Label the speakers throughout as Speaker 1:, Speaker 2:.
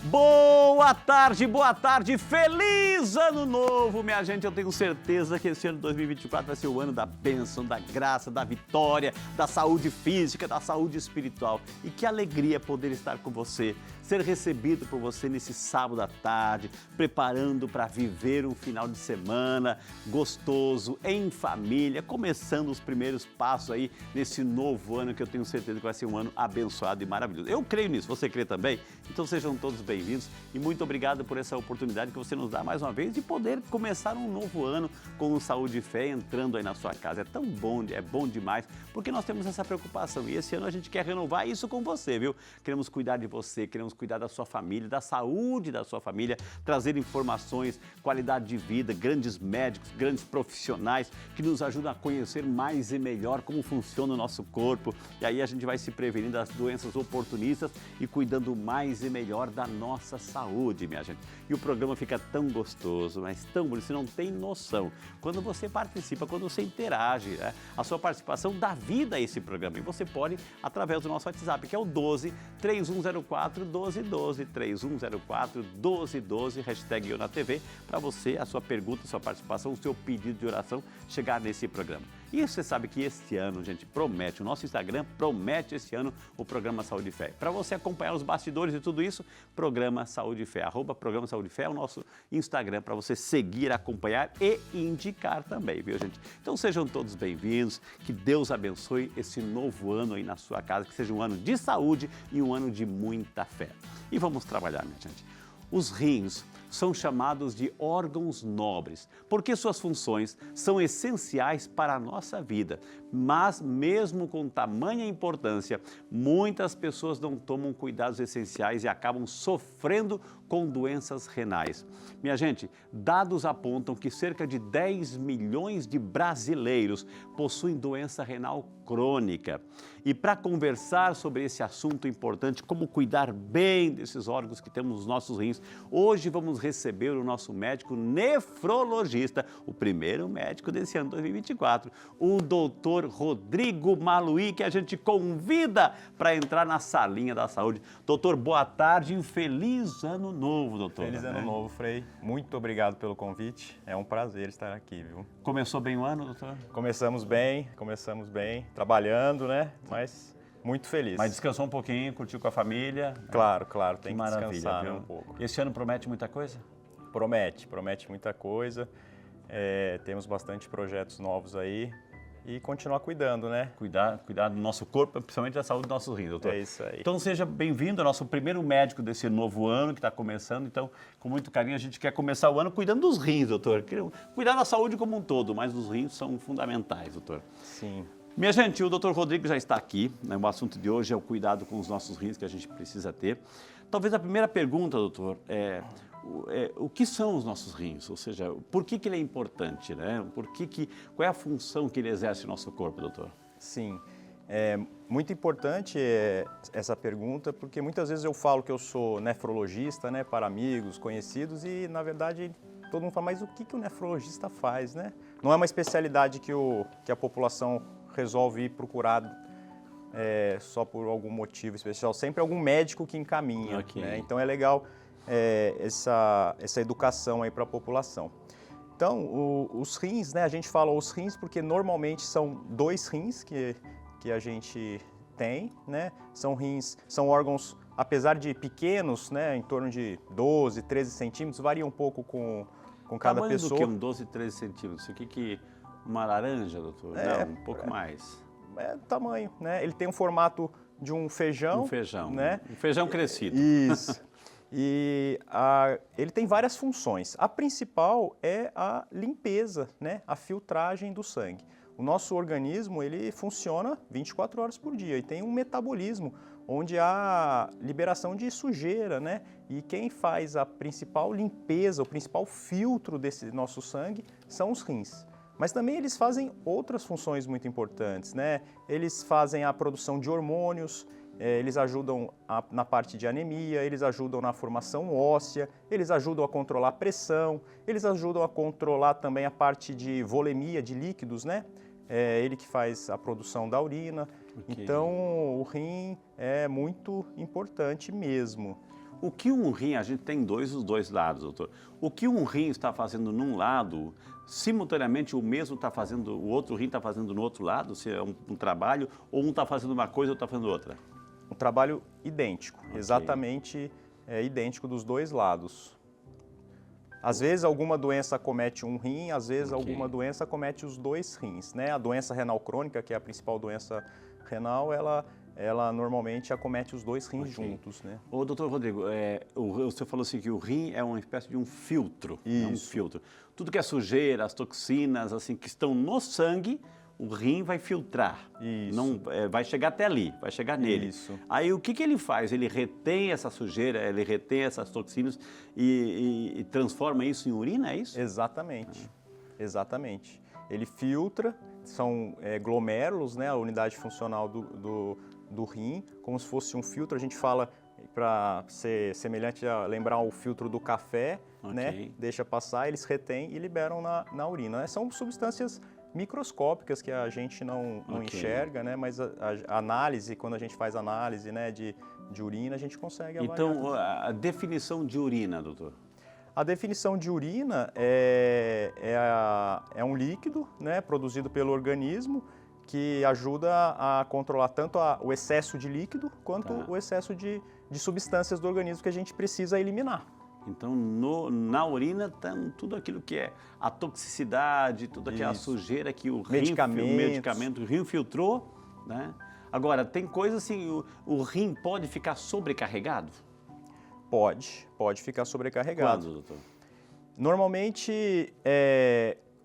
Speaker 1: Boa tarde, feliz ano novo, minha gente. Eu tenho certeza que esse ano 2024 vai ser o ano da bênção, da graça, da vitória, da saúde física, da saúde espiritual. E que alegria poder estar com você, ser recebido por você nesse sábado à tarde, preparando para viver um final de semana gostoso, em família, começando os primeiros passos aí nesse novo ano que eu tenho certeza que vai ser um ano abençoado e maravilhoso. Eu creio nisso, você crê também? Então sejam todos bem-vindos e muito obrigado por essa oportunidade que você nos dá mais uma vez de poder começar um novo ano com saúde e fé entrando aí na sua casa. É tão bom, é bom demais, porque nós temos essa preocupação e esse ano a gente quer renovar isso com você, viu? Queremos cuidar de você, queremos cuidar da sua família, da saúde da sua família, trazer informações, qualidade de vida, grandes médicos, grandes profissionais que nos ajudam a conhecer mais e melhor como funciona o nosso corpo. E aí a gente vai se prevenindo das doenças oportunistas e cuidando mais e melhor da nossa saúde, minha gente. E o programa fica tão gostoso, mas tão bonito, você não tem noção. Quando você participa, quando você interage, né? A sua participação dá vida a esse programa. E você pode, através do nosso WhatsApp, que é o 12 3104 1212, 3104 1212, hashtag Eu na TV, para você, a sua pergunta, a sua participação, o seu pedido de oração chegar nesse programa. E você sabe que este ano, gente, promete, o nosso Instagram promete este ano o programa Saúde e Fé. Para você acompanhar os bastidores de tudo isso, programa Saúde e Fé, @programa Saúde e Fé é o nosso Instagram para você seguir, acompanhar e indicar também, viu, gente? Então sejam todos bem-vindos, que Deus abençoe esse novo ano aí na sua casa, que seja um ano de saúde e um ano de muita fé. E vamos trabalhar, minha gente. Os rins são chamados de órgãos nobres, porque suas funções são essenciais para a nossa vida. Mas, mesmo com tamanha importância, muitas pessoas não tomam cuidados essenciais e acabam sofrendo com doenças renais. Minha gente, dados apontam que cerca de 10 milhões de brasileiros possuem doença renal crônica. E para conversar sobre esse assunto importante, como cuidar bem desses órgãos que temos nos nossos rins, hoje vamos receber o nosso médico nefrologista, o primeiro médico desse ano 2024, o doutor Rodrigo Maluhy, que a gente convida para entrar na salinha da saúde. Doutor, boa tarde e um feliz ano novo, doutor.
Speaker 2: Feliz ano novo, Frei. Muito obrigado pelo convite. É um prazer estar aqui, viu?
Speaker 1: Começou bem o ano, doutor?
Speaker 2: Começamos bem, trabalhando, né? Mas muito feliz.
Speaker 1: Mas descansou um pouquinho, curtiu com a família?
Speaker 2: Claro, tem que
Speaker 1: viu?
Speaker 2: descansar, né, um pouco.
Speaker 1: Esse ano promete muita coisa?
Speaker 2: Promete muita coisa. Temos bastante projetos novos aí. E continuar cuidando, né?
Speaker 1: Cuidar do nosso corpo, principalmente da saúde dos nossos rins, doutor.
Speaker 2: É isso aí.
Speaker 1: Então seja bem-vindo ao nosso primeiro médico desse novo ano que está começando. Então, com muito carinho, a gente quer começar o ano cuidando dos rins, doutor. Cuidar da saúde como um todo, mas os rins são fundamentais, doutor.
Speaker 2: Sim.
Speaker 1: Minha gente, o doutor Rodrigo já está aqui, né? O assunto de hoje é o cuidado com os nossos rins que a gente precisa ter. Talvez a primeira pergunta, doutor, o que são os nossos rins? Ou seja, por que ele é importante, né? Qual é a função que ele exerce no nosso corpo, doutor?
Speaker 2: Sim, é muito importante essa pergunta, porque muitas vezes eu falo que eu sou nefrologista, né, para amigos, conhecidos, e na verdade todo mundo fala, mas o que o nefrologista faz, né? Não é uma especialidade que a população resolve ir procurar só por algum motivo especial, sempre algum médico que encaminha,
Speaker 1: Okay.
Speaker 2: né? Então é legal essa educação aí para a população. Então, os rins, né, a gente fala os rins porque normalmente são 2 rins que a gente tem, né? São órgãos, apesar de pequenos, né, em torno de 12, 13 centímetros, varia um pouco com cada
Speaker 1: Tamanho
Speaker 2: pessoa.
Speaker 1: do que? 12, 13 centímetros? O que uma laranja, doutor? Não, um pouco mais.
Speaker 2: É tamanho, né? Ele tem um formato de um feijão.
Speaker 1: Um feijão,
Speaker 2: né?
Speaker 1: Um feijão crescido.
Speaker 2: Isso. E ele tem várias funções. A principal é a limpeza, né? A filtragem do sangue. O nosso organismo, ele funciona 24 horas por dia e tem um metabolismo onde há liberação de sujeira, né? E quem faz a principal limpeza, o principal filtro desse nosso sangue são os rins. Mas também eles fazem outras funções muito importantes, né? Eles fazem a produção de hormônios, eles ajudam na parte de anemia, eles ajudam na formação óssea, eles ajudam a controlar a pressão, eles ajudam a controlar também a parte de volemia de líquidos, né? Ele que faz a produção da urina. Okay. Então, o rim é muito importante mesmo.
Speaker 1: O que um rim, a gente tem os dois lados, doutor. O que um rim está fazendo num lado, simultaneamente o mesmo está fazendo, o outro rim está fazendo no outro lado, se é um trabalho, ou um está fazendo uma coisa, outro está fazendo outra?
Speaker 2: Um trabalho idêntico,
Speaker 1: Ok.
Speaker 2: exatamente idêntico dos dois lados. Às vezes alguma doença acomete um rim, às vezes
Speaker 1: Ok.
Speaker 2: alguma doença acomete os dois rins, né? A doença renal crônica, que é a principal doença renal, ela normalmente acomete os dois rins
Speaker 1: Ok.
Speaker 2: juntos, né?
Speaker 1: Ô, doutor Rodrigo, o senhor falou assim que o rim é uma espécie de um filtro. É um
Speaker 2: Isso.
Speaker 1: filtro. Tudo que é sujeira, as toxinas, assim, que estão no sangue, o rim vai filtrar.
Speaker 2: Isso.
Speaker 1: Não, vai chegar até ali, vai chegar nele.
Speaker 2: Isso.
Speaker 1: Aí o que ele faz? Ele retém essa sujeira, ele retém essas toxinas e transforma isso em urina, é isso?
Speaker 2: Exatamente, exatamente. Ele filtra, são glomérulos, né? A unidade funcional do rim, como se fosse um filtro. A gente fala, para ser semelhante a lembrar o filtro do café,
Speaker 1: Ok.
Speaker 2: né? Deixa passar, eles retêm e liberam na urina, né? São substâncias microscópicas que a gente não
Speaker 1: Ok.
Speaker 2: enxerga, né? Mas a análise, quando a gente faz análise, né, de urina, a gente consegue avaliar.
Speaker 1: Então, a definição de urina, doutor?
Speaker 2: A definição de urina é um líquido, né, produzido pelo organismo que ajuda a controlar tanto o excesso de líquido quanto
Speaker 1: Tá.
Speaker 2: o excesso de substâncias do organismo que a gente precisa eliminar.
Speaker 1: Então, na urina está tudo aquilo que é a toxicidade, toda aquela
Speaker 2: Isso.
Speaker 1: sujeira que o rim filtrou, né? Agora, tem coisa assim, o rim pode ficar sobrecarregado?
Speaker 2: Pode ficar sobrecarregado.
Speaker 1: Quando, doutor?
Speaker 2: Normalmente,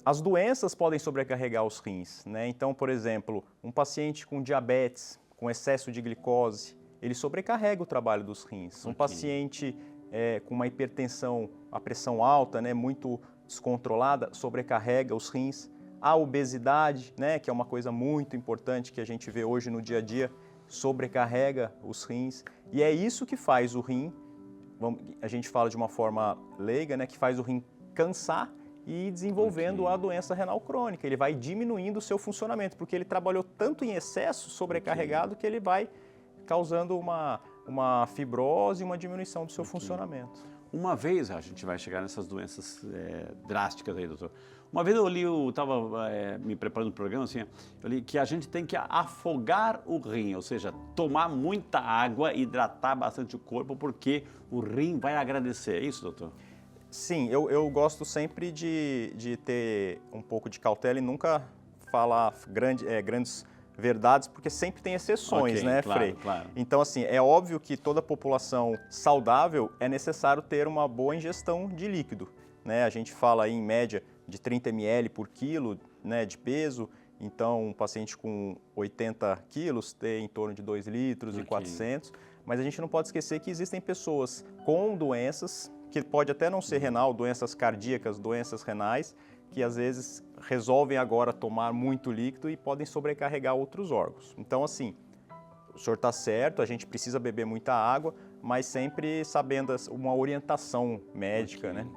Speaker 2: as doenças podem sobrecarregar os rins, né? Então, por exemplo, um paciente com diabetes, com excesso de glicose, ele sobrecarrega o trabalho dos rins. Um
Speaker 1: Ok.
Speaker 2: paciente com uma hipertensão, a pressão alta, né, muito descontrolada, sobrecarrega os rins. A obesidade, né, que é uma coisa muito importante que a gente vê hoje no dia a dia, sobrecarrega os rins. E é isso que faz o rim, a gente fala de uma forma leiga, né, que faz o rim cansar e ir desenvolvendo
Speaker 1: Ok.
Speaker 2: a doença renal crônica. Ele vai diminuindo o seu funcionamento, porque ele trabalhou tanto em excesso, sobrecarregado, que ele vai causando uma fibrose e uma diminuição do seu funcionamento.
Speaker 1: Uma vez, a gente vai chegar nessas doenças drásticas aí, doutor. Uma vez eu estava me preparando para o programa, assim, eu li que a gente tem que afogar o rim, ou seja, tomar muita água, hidratar bastante o corpo, porque o rim vai agradecer. É isso, doutor?
Speaker 2: Sim, eu gosto sempre de ter um pouco de cautela e nunca falar grandes verdades, porque sempre tem exceções,
Speaker 1: Ok,
Speaker 2: né,
Speaker 1: claro,
Speaker 2: Frei?
Speaker 1: claro.
Speaker 2: Então, assim, é óbvio que toda população saudável é necessário ter uma boa ingestão de líquido, né? A gente fala aí, em média, de 30 ml por quilo, né, de peso. Então, um paciente com 80 quilos tem em torno de 2 litros e
Speaker 1: Ok.
Speaker 2: 400. Mas a gente não pode esquecer que existem pessoas com doenças, que pode até não ser renal, doenças cardíacas, doenças renais, que às vezes resolvem agora tomar muito líquido e podem sobrecarregar outros órgãos. Então, assim, o senhor está certo, a gente precisa beber muita água, mas sempre sabendo uma orientação médica,
Speaker 1: Ok.
Speaker 2: né?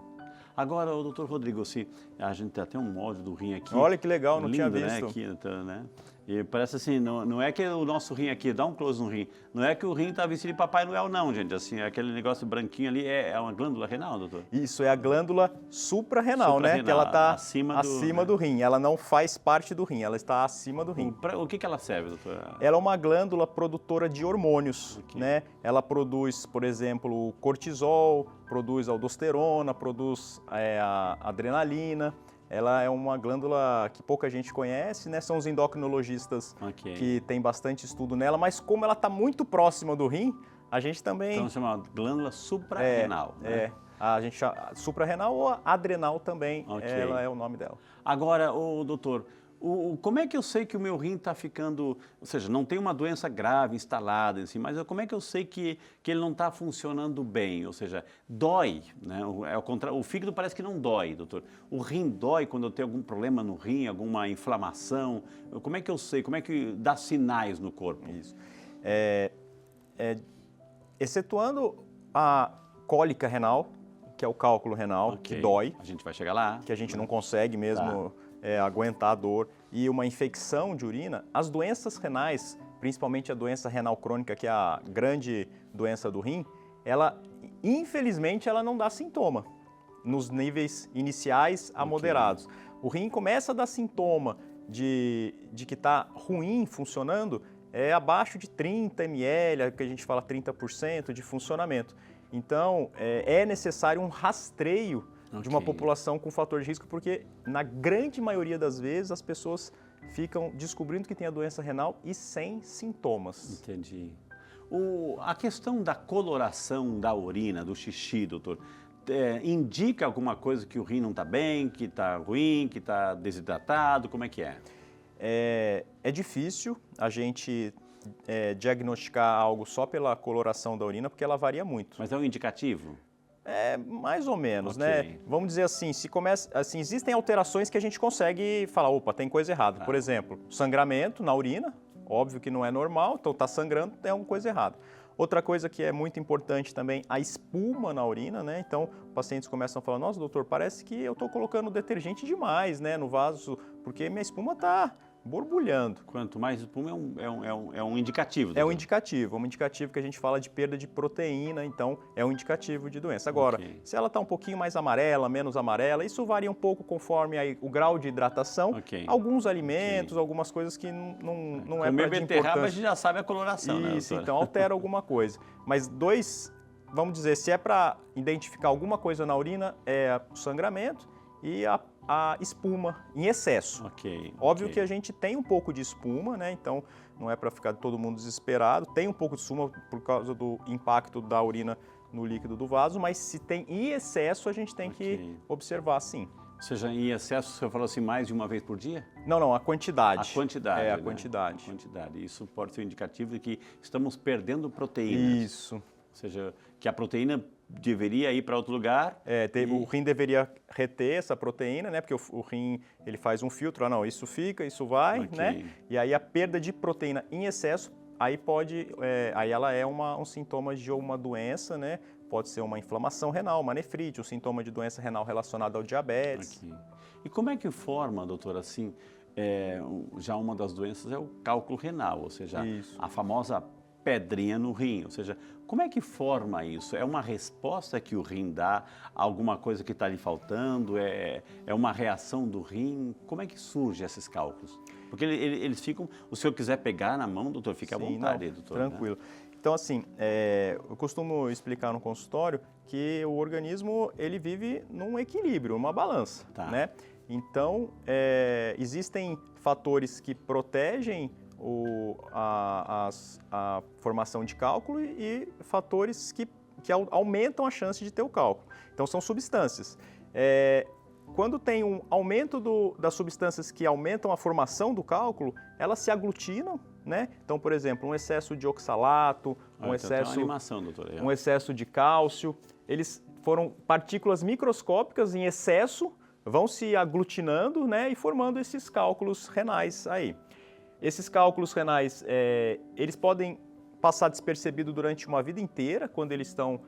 Speaker 1: Agora, o doutor Rodrigo, assim, a gente tem até um módulo do rim aqui.
Speaker 2: Olha que legal, não tinha
Speaker 1: Lindo,
Speaker 2: visto.
Speaker 1: né? Aqui, então, né? E parece assim, não é que o nosso rim aqui, dá um close no rim, não é que o rim está vestido de Papai Noel, não, gente. Assim, aquele negócio branquinho ali é uma glândula renal, doutor?
Speaker 2: Isso é a glândula suprarrenal, né?
Speaker 1: Suprarrenal,
Speaker 2: Que ela está
Speaker 1: acima
Speaker 2: do rim. Ela não faz parte do rim, ela está acima do rim.
Speaker 1: O que ela serve, doutor?
Speaker 2: Ela é uma glândula produtora de hormônios,
Speaker 1: Ok.
Speaker 2: né? Ela produz, por exemplo, o cortisol, produz aldosterona, produz a adrenalina. Ela é uma glândula que pouca gente conhece, né? São os endocrinologistas
Speaker 1: Ok.
Speaker 2: que têm bastante estudo nela, mas como ela está muito próxima do rim, a gente também...
Speaker 1: Então chama glândula suprarrenal, né?
Speaker 2: A gente chama suprarrenal ou adrenal também,
Speaker 1: Ok.
Speaker 2: ela é o nome dela.
Speaker 1: Agora, doutor, como é que eu sei que o meu rim está ficando, ou seja, não tem uma doença grave instalada em si, mas como é que eu sei que ele não está funcionando bem? Ou seja, dói, né? O fígado parece que não dói, doutor. O rim dói quando eu tenho algum problema no rim, alguma inflamação. Como é que eu sei? Como é que dá sinais no corpo?
Speaker 2: Isso. Excetuando a cólica renal, que é o cálculo renal,
Speaker 1: Ok.
Speaker 2: que dói,
Speaker 1: A gente vai chegar lá.
Speaker 2: que a gente não consegue mesmo aguentar a dor, e uma infecção de urina, as doenças renais, principalmente a doença renal crônica, que é a grande doença do rim, ela infelizmente, ela não dá sintoma nos níveis iniciais a moderados. O rim começa a dar sintoma de que está ruim funcionando abaixo de 30 ml, que a gente fala 30% de funcionamento. Então, é necessário um rastreio de uma população com fator de risco, porque na grande maioria das vezes as pessoas ficam descobrindo que tem a doença renal e sem sintomas.
Speaker 1: Entendi. A questão da coloração da urina, do xixi, doutor, indica alguma coisa que o rim não está bem, que está ruim, que está desidratado? Como é que é?
Speaker 2: É difícil a gente diagnosticar algo só pela coloração da urina, porque ela varia muito.
Speaker 1: Mas é um indicativo?
Speaker 2: Mais ou menos, né? Vamos dizer assim, existem alterações que a gente consegue falar, opa, tem coisa errada. Por exemplo, sangramento na urina, óbvio que não é normal, então está sangrando, tem alguma coisa errada. Outra coisa que é muito importante também, a espuma na urina, né? Então, pacientes começam a falar, nossa, doutor, parece que eu estou colocando detergente demais, né, no vaso, porque minha espuma está borbulhando.
Speaker 1: Quanto mais espuma é um indicativo.
Speaker 2: Doutor. É um indicativo que a gente fala de perda de proteína, então é um indicativo de doença. Agora, se ela está um pouquinho mais amarela, menos amarela, isso varia um pouco conforme aí o grau de hidratação, alguns alimentos, algumas coisas que não é para de
Speaker 1: beterraba, a gente já sabe a coloração,
Speaker 2: isso, né, então altera alguma coisa. Mas vamos dizer, se é para identificar alguma coisa na urina, é o sangramento e a espuma em excesso. Óbvio que a gente tem um pouco de espuma, né? Então não é para ficar todo mundo desesperado. Tem um pouco de espuma por causa do impacto da urina no líquido do vaso, mas se tem em excesso, a gente tem que observar sim.
Speaker 1: Ou seja, em excesso, você falou assim, mais de uma vez por dia?
Speaker 2: Não, a quantidade.
Speaker 1: A quantidade.
Speaker 2: A quantidade.
Speaker 1: A quantidade. Isso pode ser um indicativo de que estamos perdendo proteínas.
Speaker 2: Isso.
Speaker 1: Ou seja, que a proteína deveria ir para outro lugar.
Speaker 2: O rim deveria reter essa proteína, né? Porque o rim ele faz um filtro, não, isso fica, isso vai, né? E aí a perda de proteína em excesso, aí aí ela é um sintoma de uma doença, né? Pode ser uma inflamação renal, uma nefrite, um sintoma de doença renal relacionada ao diabetes.
Speaker 1: E como é que forma, doutor, assim, já uma das doenças é o cálculo renal, ou seja, a famosa pedrinha no rim, ou seja, como é que forma isso? É uma resposta que o rim dá a alguma coisa que está lhe faltando? É uma reação do rim? Como é que surgem esses cálculos? Porque eles ficam, o senhor quiser pegar na mão, doutor, fica à vontade, doutor.
Speaker 2: Tranquilo. Né? Então, assim, eu costumo explicar no consultório que o organismo, ele vive num equilíbrio, uma balança, né? Então, existem fatores que protegem a formação de cálculo e fatores que aumentam a chance de ter o cálculo. Então, são substâncias. Quando tem um aumento das substâncias que aumentam a formação do cálculo, elas se aglutinam, né? Então, por exemplo, um excesso de oxalato, um excesso de cálcio, eles foram partículas microscópicas em excesso, vão se aglutinando, né, e formando esses cálculos renais aí. Esses cálculos renais, eles podem passar despercebido durante uma vida inteira, quando eles estão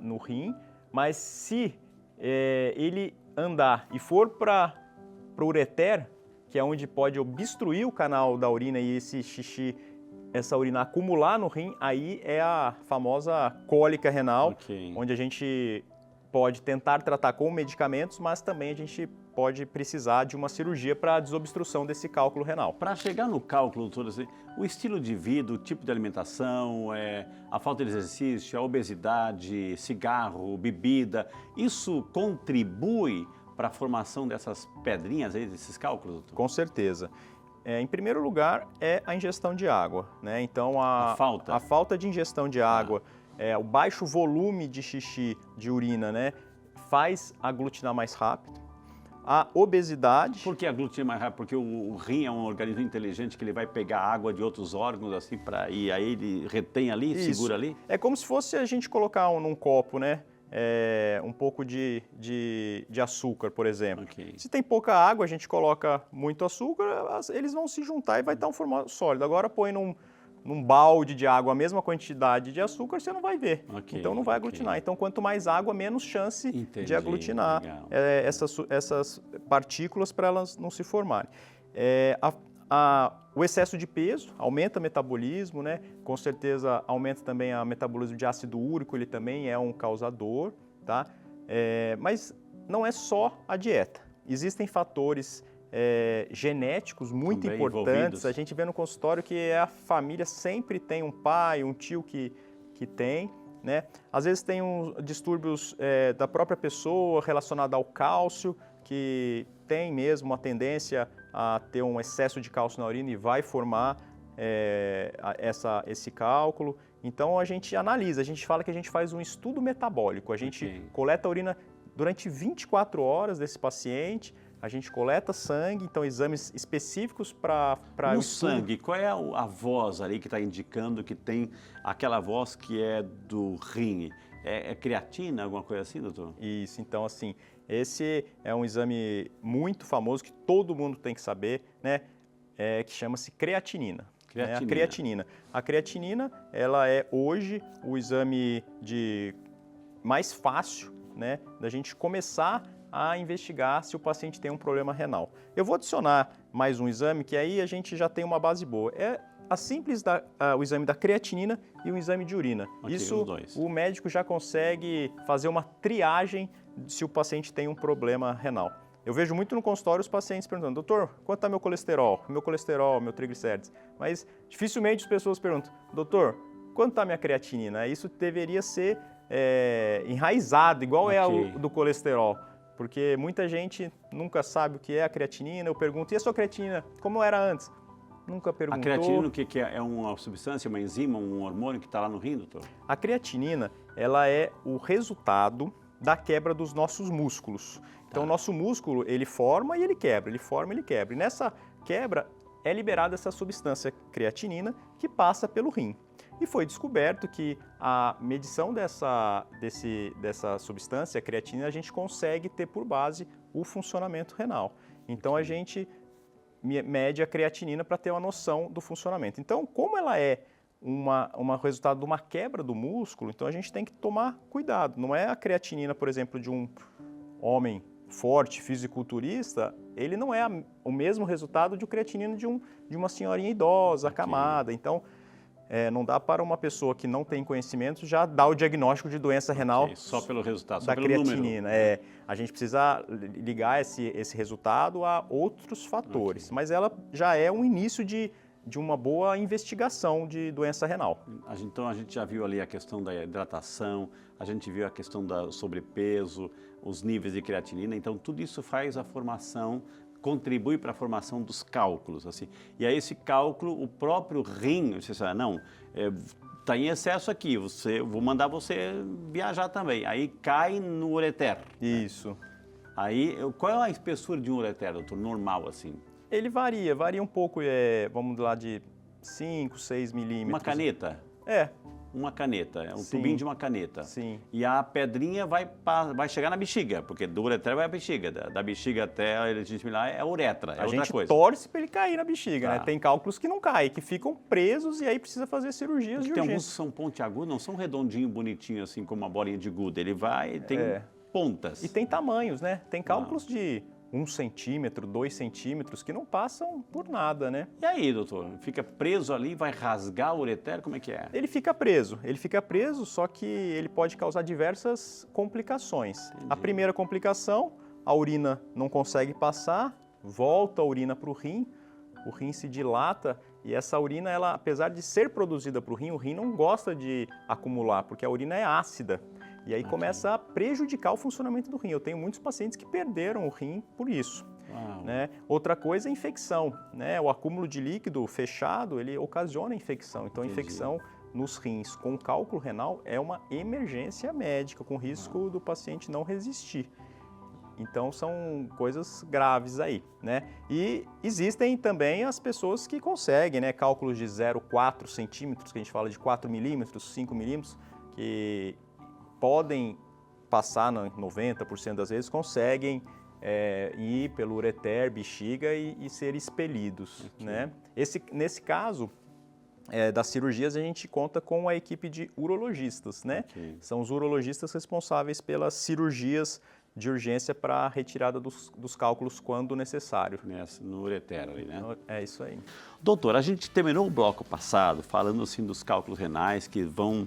Speaker 2: no rim, mas se ele andar e for para o ureter, que é onde pode obstruir o canal da urina e esse xixi, essa urina acumular no rim, aí é a famosa cólica renal, onde a gente pode tentar tratar com medicamentos, mas também a gente pode precisar de uma cirurgia para a desobstrução desse cálculo renal.
Speaker 1: Para chegar no cálculo, doutor, assim, o estilo de vida, o tipo de alimentação, a falta de exercício, a obesidade, cigarro, bebida, isso contribui para a formação dessas pedrinhas aí, desses cálculos, doutor?
Speaker 2: Com certeza. Em primeiro lugar, é a ingestão de água, né? Então, a falta de ingestão de água, o baixo volume de xixi, de urina, né, faz aglutinar mais rápido. A obesidade...
Speaker 1: Por que aglutina mais rápido? Porque o rim é um organismo inteligente que ele vai pegar água de outros órgãos assim e aí ele retém ali, segura ali?
Speaker 2: É como se fosse a gente colocar num copo, né, um pouco de açúcar, por exemplo. Se tem pouca água, a gente coloca muito açúcar, eles vão se juntar e vai dar um formato sólido. Agora põe num balde de água a mesma quantidade de açúcar, você não vai ver. Então não vai aglutinar. Então quanto mais água, menos chance de aglutinar essas partículas para elas não se formarem. o excesso de peso aumenta o metabolismo, né? Com certeza aumenta também o metabolismo de ácido úrico, ele também é um causador, tá? Mas não é só a dieta. Existem fatores genéticos muito
Speaker 1: Também
Speaker 2: importantes.
Speaker 1: envolvidos.
Speaker 2: A gente vê no consultório que a família sempre tem um pai, um tio que tem, né? Às vezes tem distúrbios da própria pessoa relacionado ao cálcio, que tem mesmo uma tendência a ter um excesso de cálcio na urina e vai formar esse cálculo. Então a gente analisa, a gente fala que a gente faz um estudo metabólico, a gente coleta a urina durante 24 horas desse paciente, a gente coleta sangue, então exames específicos para
Speaker 1: No sangue, qual é a voz ali que está indicando que tem aquela voz que é do rim? É creatina, alguma coisa assim, doutor?
Speaker 2: Isso, então assim, esse é um exame muito famoso que todo mundo tem que saber, né? Que chama-se creatinina. A creatinina. A creatinina, ela é hoje o exame mais fácil, né, da gente começar a investigar se o paciente tem um problema renal. Eu vou adicionar mais um exame que aí a gente já tem uma base boa. O exame da creatinina e o exame de urina. Isso o médico já consegue fazer uma triagem se o paciente tem um problema renal. Eu vejo muito no consultório os pacientes perguntando: doutor, quanto está meu colesterol, meu triglicérides? Mas dificilmente as pessoas perguntam: doutor, quanto está minha creatinina? Isso deveria ser enraizado, igual é o do colesterol. Porque muita gente nunca sabe o que é a creatinina. Eu pergunto: e a sua creatinina, como era antes? Nunca perguntou.
Speaker 1: A creatinina, o que é? É uma substância, uma enzima, um hormônio que está lá no rim, doutor?
Speaker 2: A creatinina, ela é o resultado da quebra dos nossos músculos. Então, o nosso músculo, ele forma e ele quebra, ele forma e ele quebra. E nessa quebra é liberada essa substância creatinina que passa pelo rim. E foi descoberto que a medição dessa substância, a creatinina, a gente consegue ter por base o funcionamento renal. Então, a gente mede a creatinina para ter uma noção do funcionamento. Então, como ela é um resultado de uma quebra do músculo, então a gente tem que tomar cuidado. Não é a creatinina, por exemplo, de um homem forte, fisiculturista, ele não é o mesmo resultado de creatinina de uma senhorinha idosa, acamada. Então, não dá para uma pessoa que não tem conhecimento já dar o diagnóstico de doença renal
Speaker 1: só pelo resultado,
Speaker 2: da
Speaker 1: só pelo
Speaker 2: creatinina.
Speaker 1: número.
Speaker 2: A gente precisa ligar esse resultado a outros fatores, mas ela já é um início de uma boa investigação de doença renal.
Speaker 1: Então a gente já viu ali a questão da hidratação, a gente viu a questão do sobrepeso, os níveis de creatinina, então tudo isso faz a formação, contribui para a formação dos cálculos, assim. E aí esse cálculo, o próprio rim, você sabe, não, está em excesso aqui, vou mandar você viajar também, aí cai no ureter.
Speaker 2: Isso.
Speaker 1: Né? Aí, qual é a espessura de um ureter, doutor, normal assim?
Speaker 2: Ele varia um pouco, vamos lá, de 5, 6 milímetros.
Speaker 1: Uma caneta? Uma caneta, um tubinho de uma caneta.
Speaker 2: Sim.
Speaker 1: E a pedrinha vai chegar na bexiga, porque do ureter vai a bexiga, da bexiga até a legitilar é a uretra, é outra coisa.
Speaker 2: A gente torce para ele cair na bexiga, né? Tem cálculos que não caem, que ficam presos e aí precisa fazer cirurgias de urgência.
Speaker 1: Tem alguns que são pontiagudos, não são redondinho, bonitinho, assim como uma bolinha de gude. Ele tem pontas.
Speaker 2: E tem tamanhos, né? Tem cálculos de 1 centímetro, 2 centímetros, que não passam por nada, né?
Speaker 1: E aí, doutor? Fica preso ali, vai rasgar o ureter? Como é que é?
Speaker 2: Ele fica preso, só que ele pode causar diversas complicações.
Speaker 1: Entendi.
Speaker 2: A primeira complicação, a urina não consegue passar, volta a urina para o rim se dilata e essa urina, ela, apesar de ser produzida para o rim não gosta de acumular, porque a urina é ácida. E aí começa a prejudicar o funcionamento do rim. Eu tenho muitos pacientes que perderam o rim por isso. Né? Outra coisa é a infecção. Né? O acúmulo de líquido fechado, ele ocasiona infecção. Então, a infecção nos rins com cálculo renal é uma emergência médica, com risco do paciente não resistir. Então, são coisas graves aí, né? E existem também as pessoas que conseguem, né? Cálculos de 0,4 centímetros, que a gente fala de 4 milímetros, 5 milímetros, que podem passar, 90% das vezes, conseguem ir pelo ureter, bexiga e ser expelidos, né? Nesse caso, das cirurgias, a gente conta com a equipe de urologistas, né? São os urologistas responsáveis pelas cirurgias de urgência para a retirada dos cálculos quando necessário.
Speaker 1: No ureter ali, né?
Speaker 2: É isso aí.
Speaker 1: Doutor, a gente terminou o bloco passado falando assim dos cálculos renais que vão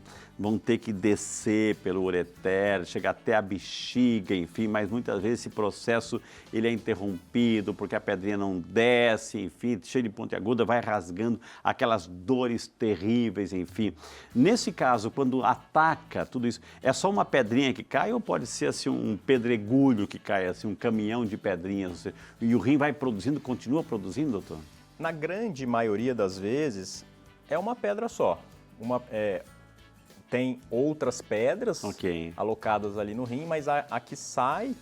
Speaker 1: ter que descer pelo ureter, chegar até a bexiga, enfim, mas muitas vezes esse processo ele é interrompido porque a pedrinha não desce, enfim, cheio de pontiaguda, vai rasgando aquelas dores terríveis, enfim. Nesse caso, quando ataca tudo isso, é só uma pedrinha que cai ou pode ser assim um pedregulho que cai, assim, um caminhão de pedrinhas? E o rim vai produzindo, continua produzindo, doutor?
Speaker 2: Na grande maioria das vezes, é uma pedra só. Tem outras pedras alocadas ali no rim, mas a que sai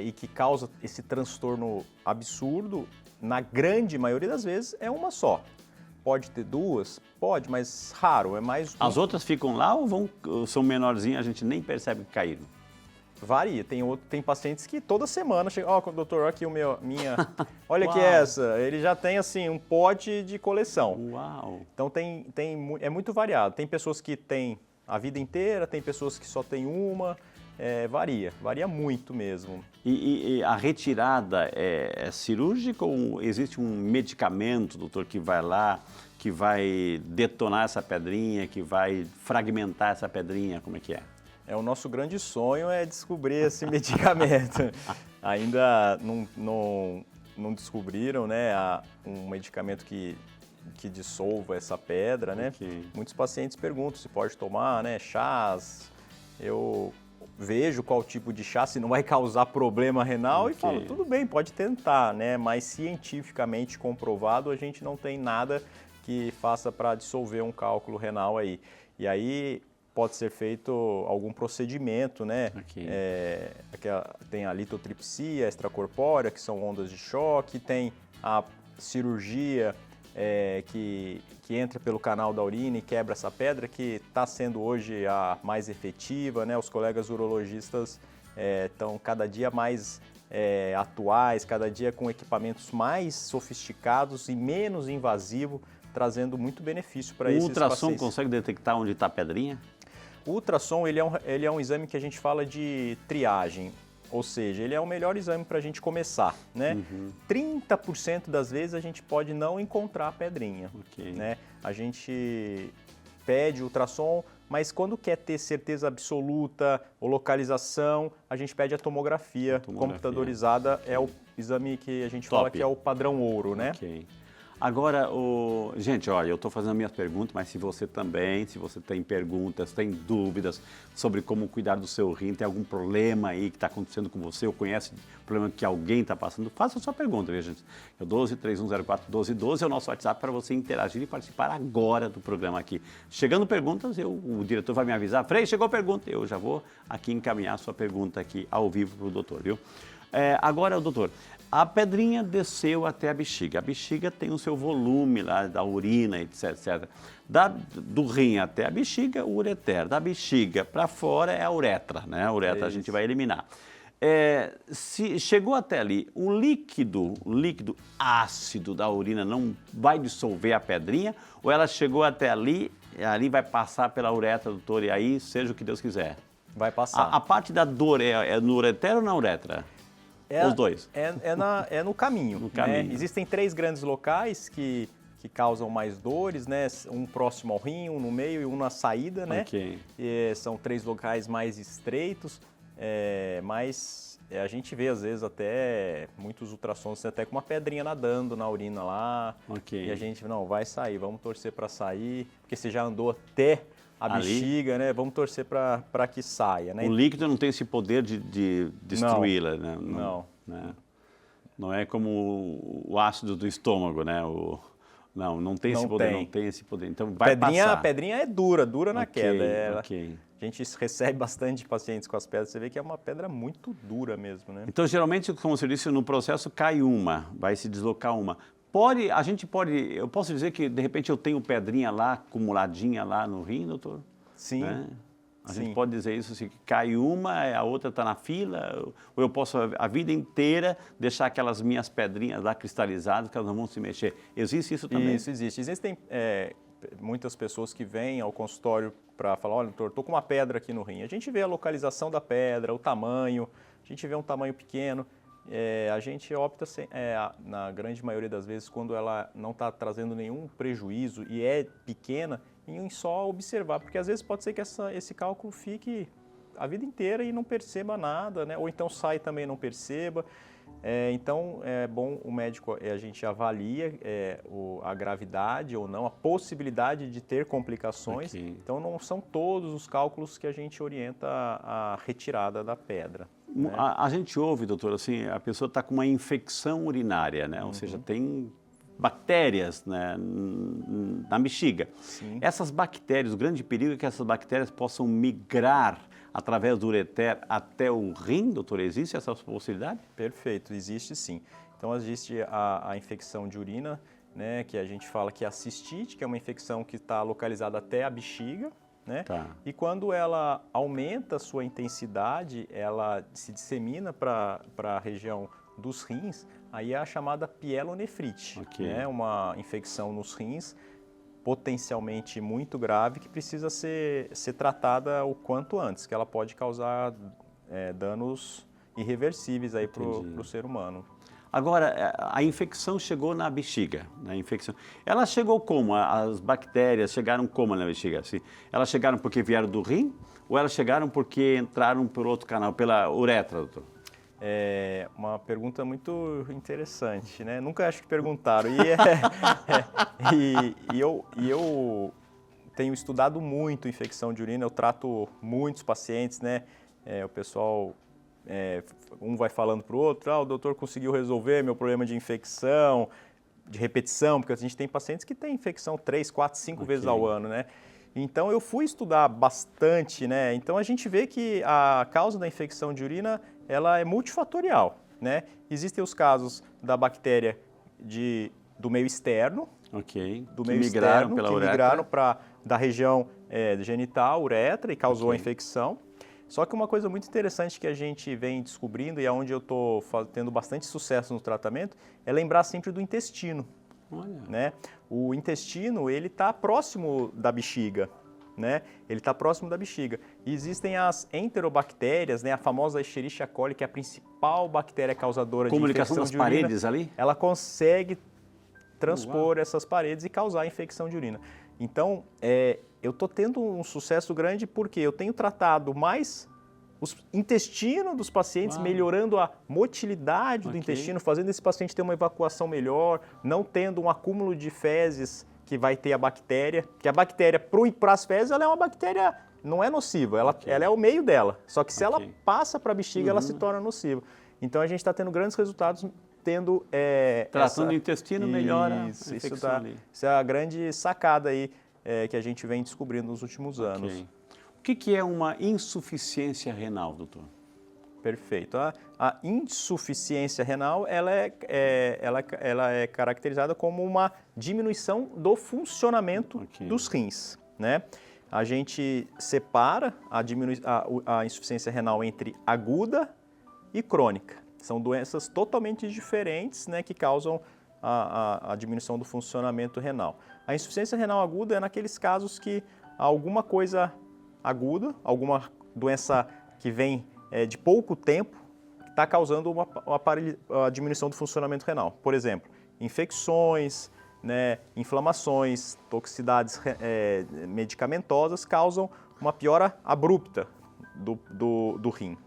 Speaker 2: e que causa esse transtorno absurdo, na grande maioria das vezes, é uma só. Pode ter duas? Pode, mas raro, é mais...
Speaker 1: As outras ficam lá ou são menorzinhas, a gente nem percebe que caíram?
Speaker 2: Varia, tem pacientes que toda semana chegam, doutor, olha aqui olha aqui essa, ele já tem assim um pote de coleção.
Speaker 1: Uau!
Speaker 2: Então é muito variado, tem pessoas que têm a vida inteira, tem pessoas que só tem uma, varia muito mesmo.
Speaker 1: E a retirada é cirúrgica ou existe um medicamento, doutor, que vai lá, que vai detonar essa pedrinha, que vai fragmentar essa pedrinha, como é que é?
Speaker 2: O nosso grande sonho é descobrir esse medicamento. Ainda não descobriram, né, um medicamento que dissolva essa pedra, né? Muitos pacientes perguntam se pode tomar, né, chás. Eu vejo qual tipo de chá, se não vai causar problema renal, e falo, tudo bem, pode tentar, né? Mas cientificamente comprovado, a gente não tem nada que faça para dissolver um cálculo renal aí. E aí pode ser feito algum procedimento, né? Tem a litotripsia extracorpórea, que são ondas de choque, tem a cirurgia que entra pelo canal da urina e quebra essa pedra, que está sendo hoje a mais efetiva, né? Os colegas urologistas estão cada dia mais atuais, cada dia com equipamentos mais sofisticados e menos invasivos, trazendo muito benefício para esses pacientes.
Speaker 1: O ultrassom consegue detectar onde está a pedrinha?
Speaker 2: O ultrassom ele é um exame que a gente fala de triagem, ou seja, ele é o melhor exame para a gente começar, né? 30% das vezes a gente pode não encontrar a pedrinha, né? A gente pede ultrassom, mas quando quer ter certeza absoluta ou localização, a gente pede a tomografia computadorizada, é o exame que a gente fala que é o padrão ouro, né?
Speaker 1: Agora, gente, olha, eu estou fazendo as minhas perguntas, mas se você tem perguntas, tem dúvidas sobre como cuidar do seu rim, tem algum problema aí que está acontecendo com você, ou conhece problema que alguém está passando, faça a sua pergunta, viu, gente? É o 12-3104-1212 é o nosso WhatsApp para você interagir e participar agora do programa aqui. Chegando perguntas, o diretor vai me avisar, Frei, chegou a pergunta, eu já vou aqui encaminhar a sua pergunta aqui ao vivo para o doutor, viu? Agora, doutor, a pedrinha desceu até a bexiga tem o seu volume lá da urina, etc. Do rim até a bexiga, o ureter. Da bexiga para fora é a uretra, né? A uretra a gente vai eliminar. Se chegou até ali, o líquido ácido da urina não vai dissolver a pedrinha? Ou ela chegou até ali vai passar pela uretra, doutor, e aí seja o que Deus quiser?
Speaker 2: Vai passar.
Speaker 1: A parte da dor é no ureter ou na uretra? Os dois?
Speaker 2: É no caminho. Né? Existem 3 grandes locais que causam mais dores, né? Um próximo ao rim, um no meio e um na saída, né? São 3 locais mais estreitos, mas a gente vê às vezes até muitos ultrassons até com uma pedrinha nadando na urina lá. E a gente, não, vai sair, vamos torcer para sair, porque você já andou até a bexiga, né? Vamos torcer para que saia, né?
Speaker 1: O líquido não tem esse poder de destruí-la, né?
Speaker 2: Não.
Speaker 1: Né? Não é como o ácido do estômago, né? Não tem esse poder, não tem esse poder. Então vai passar. A pedrinha
Speaker 2: é dura na queda. A gente recebe bastante pacientes com as pedras, você vê que é uma pedra muito dura mesmo, né?
Speaker 1: Então, geralmente, como você disse, no processo cai vai se deslocar uma. Eu posso dizer que, de repente, eu tenho pedrinha lá, acumuladinha lá no rim, doutor?
Speaker 2: Sim.
Speaker 1: Né? A gente pode dizer isso, assim, que cai uma, a outra está na fila, ou eu posso a vida inteira deixar aquelas minhas pedrinhas lá cristalizadas, que elas não vão se mexer. Existe isso também?
Speaker 2: Isso existe. Existem muitas pessoas que vêm ao consultório para falar, olha, doutor, estou com uma pedra aqui no rim. A gente vê a localização da pedra, o tamanho, a gente vê um tamanho pequeno. A gente opta, na grande maioria das vezes, quando ela não está trazendo nenhum prejuízo e é pequena, em só observar, porque às vezes pode ser que esse cálculo fique a vida inteira e não perceba nada, né? Ou então sai também e não perceba. Então é bom o médico, a gente avalia a gravidade ou não, a possibilidade de ter complicações.
Speaker 1: Okay.
Speaker 2: Então não são todos os cálculos que a gente orienta a retirada da pedra. Né?
Speaker 1: A gente ouve, doutor, assim, a pessoa está com uma infecção urinária, né? Ou seja, tem bactérias, né, na bexiga.
Speaker 2: Sim.
Speaker 1: Essas bactérias, o grande perigo é que essas bactérias possam migrar através do ureter até o rim, doutor? Existe essa possibilidade?
Speaker 2: Perfeito, existe sim. Então existe a infecção de urina, né, que a gente fala que é a cistite, que é uma infecção que está localizada até a bexiga, né?
Speaker 1: Tá.
Speaker 2: E quando ela aumenta a sua intensidade, ela se dissemina para a região dos rins, aí é a chamada pielonefrite,
Speaker 1: Okay.
Speaker 2: né? Uma infecção nos rins potencialmente muito grave que precisa ser tratada o quanto antes, que ela pode causar danos irreversíveis aí para o ser humano.
Speaker 1: Agora, a infecção chegou na bexiga, né? Ela chegou como? As bactérias chegaram como na bexiga? Assim, elas chegaram porque vieram do rim ou elas chegaram porque entraram por outro canal, pela uretra, doutor?
Speaker 2: É uma pergunta muito interessante, né? Nunca acho que perguntaram. E eu tenho estudado muito infecção de urina, eu trato muitos pacientes, né? O pessoal, um vai falando para o outro, o doutor conseguiu resolver meu problema de infecção, de repetição, porque a gente tem pacientes que têm infecção 3, 4, 5 vezes ao ano, né? Então eu fui estudar bastante, né? Então a gente vê que a causa da infecção de urina, ela é multifatorial, né? Existem os casos da bactéria do meio externo,
Speaker 1: do meio externo,
Speaker 2: que migraram da região genital, uretra, e causou a infecção. Só que uma coisa muito interessante que a gente vem descobrindo e onde eu estou tendo bastante sucesso no tratamento é lembrar sempre do intestino.
Speaker 1: Olha.
Speaker 2: Né? O intestino, ele está próximo da bexiga, né? Ele está próximo da bexiga. E existem as enterobactérias, né? A famosa Escherichia coli, que é a principal bactéria causadora de infecção
Speaker 1: das
Speaker 2: de urina.
Speaker 1: paredes ali?
Speaker 2: Ela consegue transpor essas paredes e causar infecção de urina. Então, eu estou tendo um sucesso grande porque eu tenho tratado mais o intestino dos pacientes, melhorando a motilidade do intestino, fazendo esse paciente ter uma evacuação melhor, não tendo um acúmulo de fezes que vai ter a bactéria. Que a bactéria, para as fezes, ela é uma bactéria, não é nociva, ela é o meio dela. Só que se ela passa para a bexiga, ela se torna nociva. Então a gente está tendo grandes resultados,
Speaker 1: tratando o intestino, melhora a infecção ali.
Speaker 2: Isso é a grande sacada aí que a gente vem descobrindo nos últimos anos.
Speaker 1: O que é uma insuficiência renal, doutor?
Speaker 2: Perfeito. A insuficiência renal, ela é caracterizada como uma diminuição do funcionamento dos rins, né? A gente separa a insuficiência renal entre aguda e crônica. São doenças totalmente diferentes, né, que causam a diminuição do funcionamento renal. A insuficiência renal aguda é naqueles casos que alguma coisa aguda, alguma doença que vem de pouco tempo, está causando a diminuição do funcionamento renal. Por exemplo, infecções, né, inflamações, toxicidades medicamentosas causam uma piora abrupta do rim.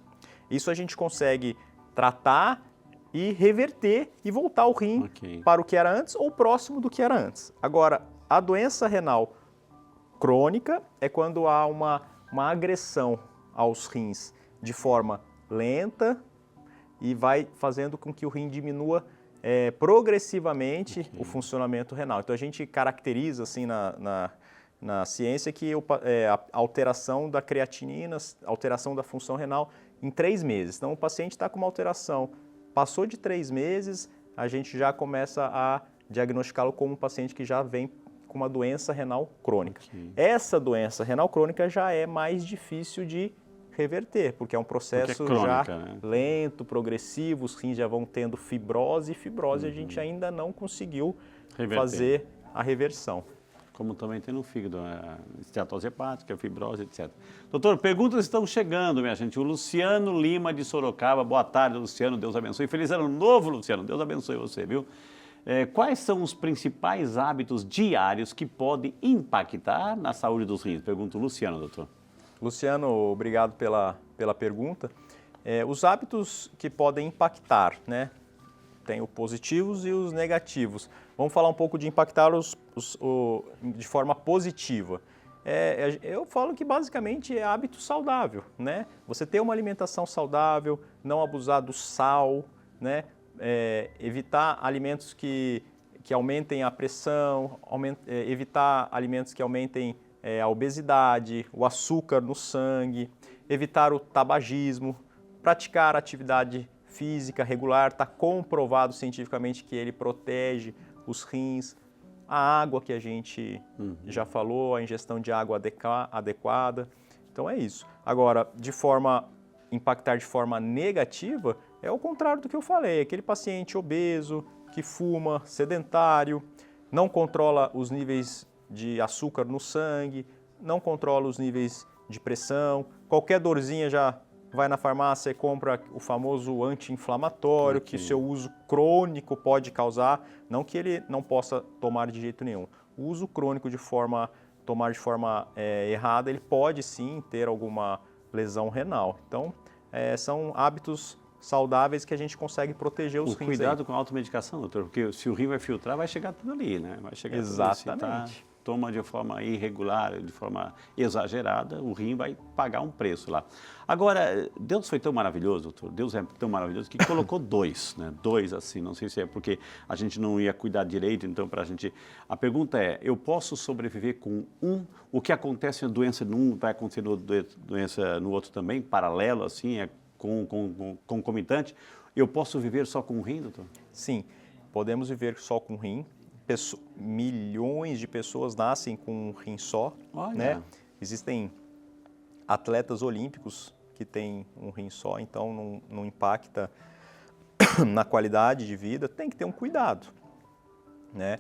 Speaker 2: Isso a gente consegue tratar e reverter e voltar o rim para o que era antes ou próximo do que era antes. Agora, a doença renal crônica é quando há uma agressão aos rins de forma lenta e vai fazendo com que o rim diminua progressivamente o funcionamento renal. Então a gente caracteriza assim na ciência que a alteração da creatinina, alteração da função renal em 3 meses. Então o paciente está com uma alteração, passou de 3 meses, a gente já começa a diagnosticá-lo como um paciente que já vem com uma doença renal crônica. Essa doença renal crônica já é mais difícil de reverter, porque é um processo crônica, já lento, progressivo, os rins já vão tendo fibrose, e fibrose a gente ainda não conseguiu fazer a reversão.
Speaker 1: Como também tem no fígado, esteatose hepática, fibrose, etc. Doutor, perguntas estão chegando, minha gente. O Luciano Lima de Sorocaba. Boa tarde, Luciano. Deus abençoe. Feliz ano novo, Luciano. Deus abençoe você, viu? Quais são os principais hábitos diários que podem impactar na saúde dos rins? Pergunta o Luciano, doutor.
Speaker 2: Luciano, obrigado pela pergunta. Os hábitos que podem impactar, né? Tem os positivos e os negativos. Vamos falar um pouco de impactar de forma positiva. Eu falo que basicamente é hábito saudável, né? Você ter uma alimentação saudável, não abusar do sal, né? Evitar alimentos que aumentem a pressão, evitar alimentos que aumentem a obesidade, o açúcar no sangue, evitar o tabagismo, praticar atividade física regular, está comprovado cientificamente que ele protege os rins, a água que a gente já falou, a ingestão de água adequada. Então é isso. Agora, impactar de forma negativa é o contrário do que eu falei. Aquele paciente obeso, que fuma, sedentário, não controla os níveis de açúcar no sangue, não controla os níveis de pressão, qualquer dorzinha já vai na farmácia e compra o famoso anti-inflamatório, que o seu uso crônico pode causar, não que ele não possa tomar de jeito nenhum. O uso crônico tomar de forma errada, ele pode sim ter alguma lesão renal. Então, são hábitos saudáveis que a gente consegue proteger os rins.
Speaker 1: Cuidado com a automedicação, doutor, porque se o rim vai filtrar, vai chegar tudo ali, né? Vai chegar
Speaker 2: exatamente.
Speaker 1: Tudo ali, toma de forma irregular, de forma exagerada, o rim vai pagar um preço lá. Agora, Deus foi tão maravilhoso, doutor, Deus é tão maravilhoso que colocou dois, né? Dois assim, não sei se é porque a gente não ia cuidar direito, então pra gente... A pergunta é, eu posso sobreviver com um? O que acontece na doença num vai acontecer na doença no outro também, paralelo assim, concomitante? Eu posso viver só com um rim, doutor?
Speaker 2: Sim, podemos viver só com um rim. Milhões de pessoas nascem com um rim só, né? Existem atletas olímpicos que têm um rim só, então não impacta na qualidade de vida. Tem que ter um cuidado, né?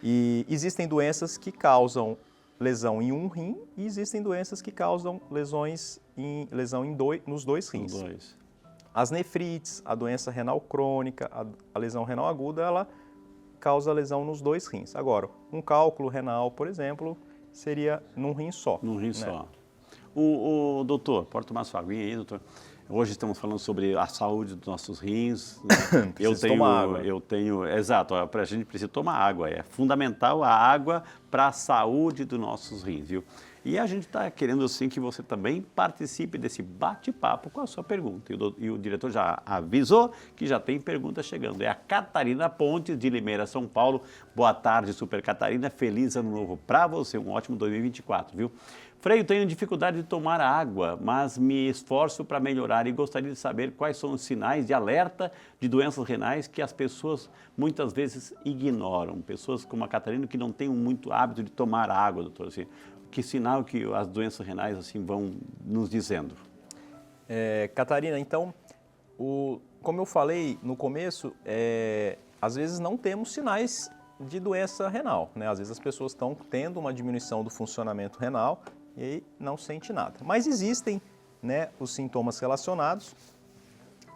Speaker 2: E existem doenças que causam lesão em um rim e existem doenças que causam lesão nos dois rins. As nefrites, a doença renal crônica, a lesão renal aguda, ela causa lesão nos dois rins. Agora, um cálculo renal, por exemplo, seria num rim só.
Speaker 1: Num rim só. O doutor, pode tomar sua aguinha aí, doutor? Hoje estamos falando sobre a saúde dos nossos rins. Né?
Speaker 2: tomar água.
Speaker 1: Exato, a gente precisa tomar água. É fundamental a água para a saúde dos nossos rins, viu? E a gente está querendo, assim, que você também participe desse bate-papo com a sua pergunta. E o diretor já avisou que já tem pergunta chegando. É a Catarina Pontes, de Limeira, São Paulo. Boa tarde, Super Catarina. Feliz ano novo para você. Um ótimo 2024, viu? Frei, tenho dificuldade de tomar água, mas me esforço para melhorar e gostaria de saber quais são os sinais de alerta de doenças renais que as pessoas muitas vezes ignoram. Pessoas como a Catarina que não têm muito hábito de tomar água, doutor. Assim, que sinal que as doenças renais assim vão nos dizendo?
Speaker 2: Catarina, então, como eu falei no começo, às vezes não temos sinais de doença renal, né? Às vezes as pessoas estão tendo uma diminuição do funcionamento renal e aí não sente nada. Mas existem, né, os sintomas relacionados,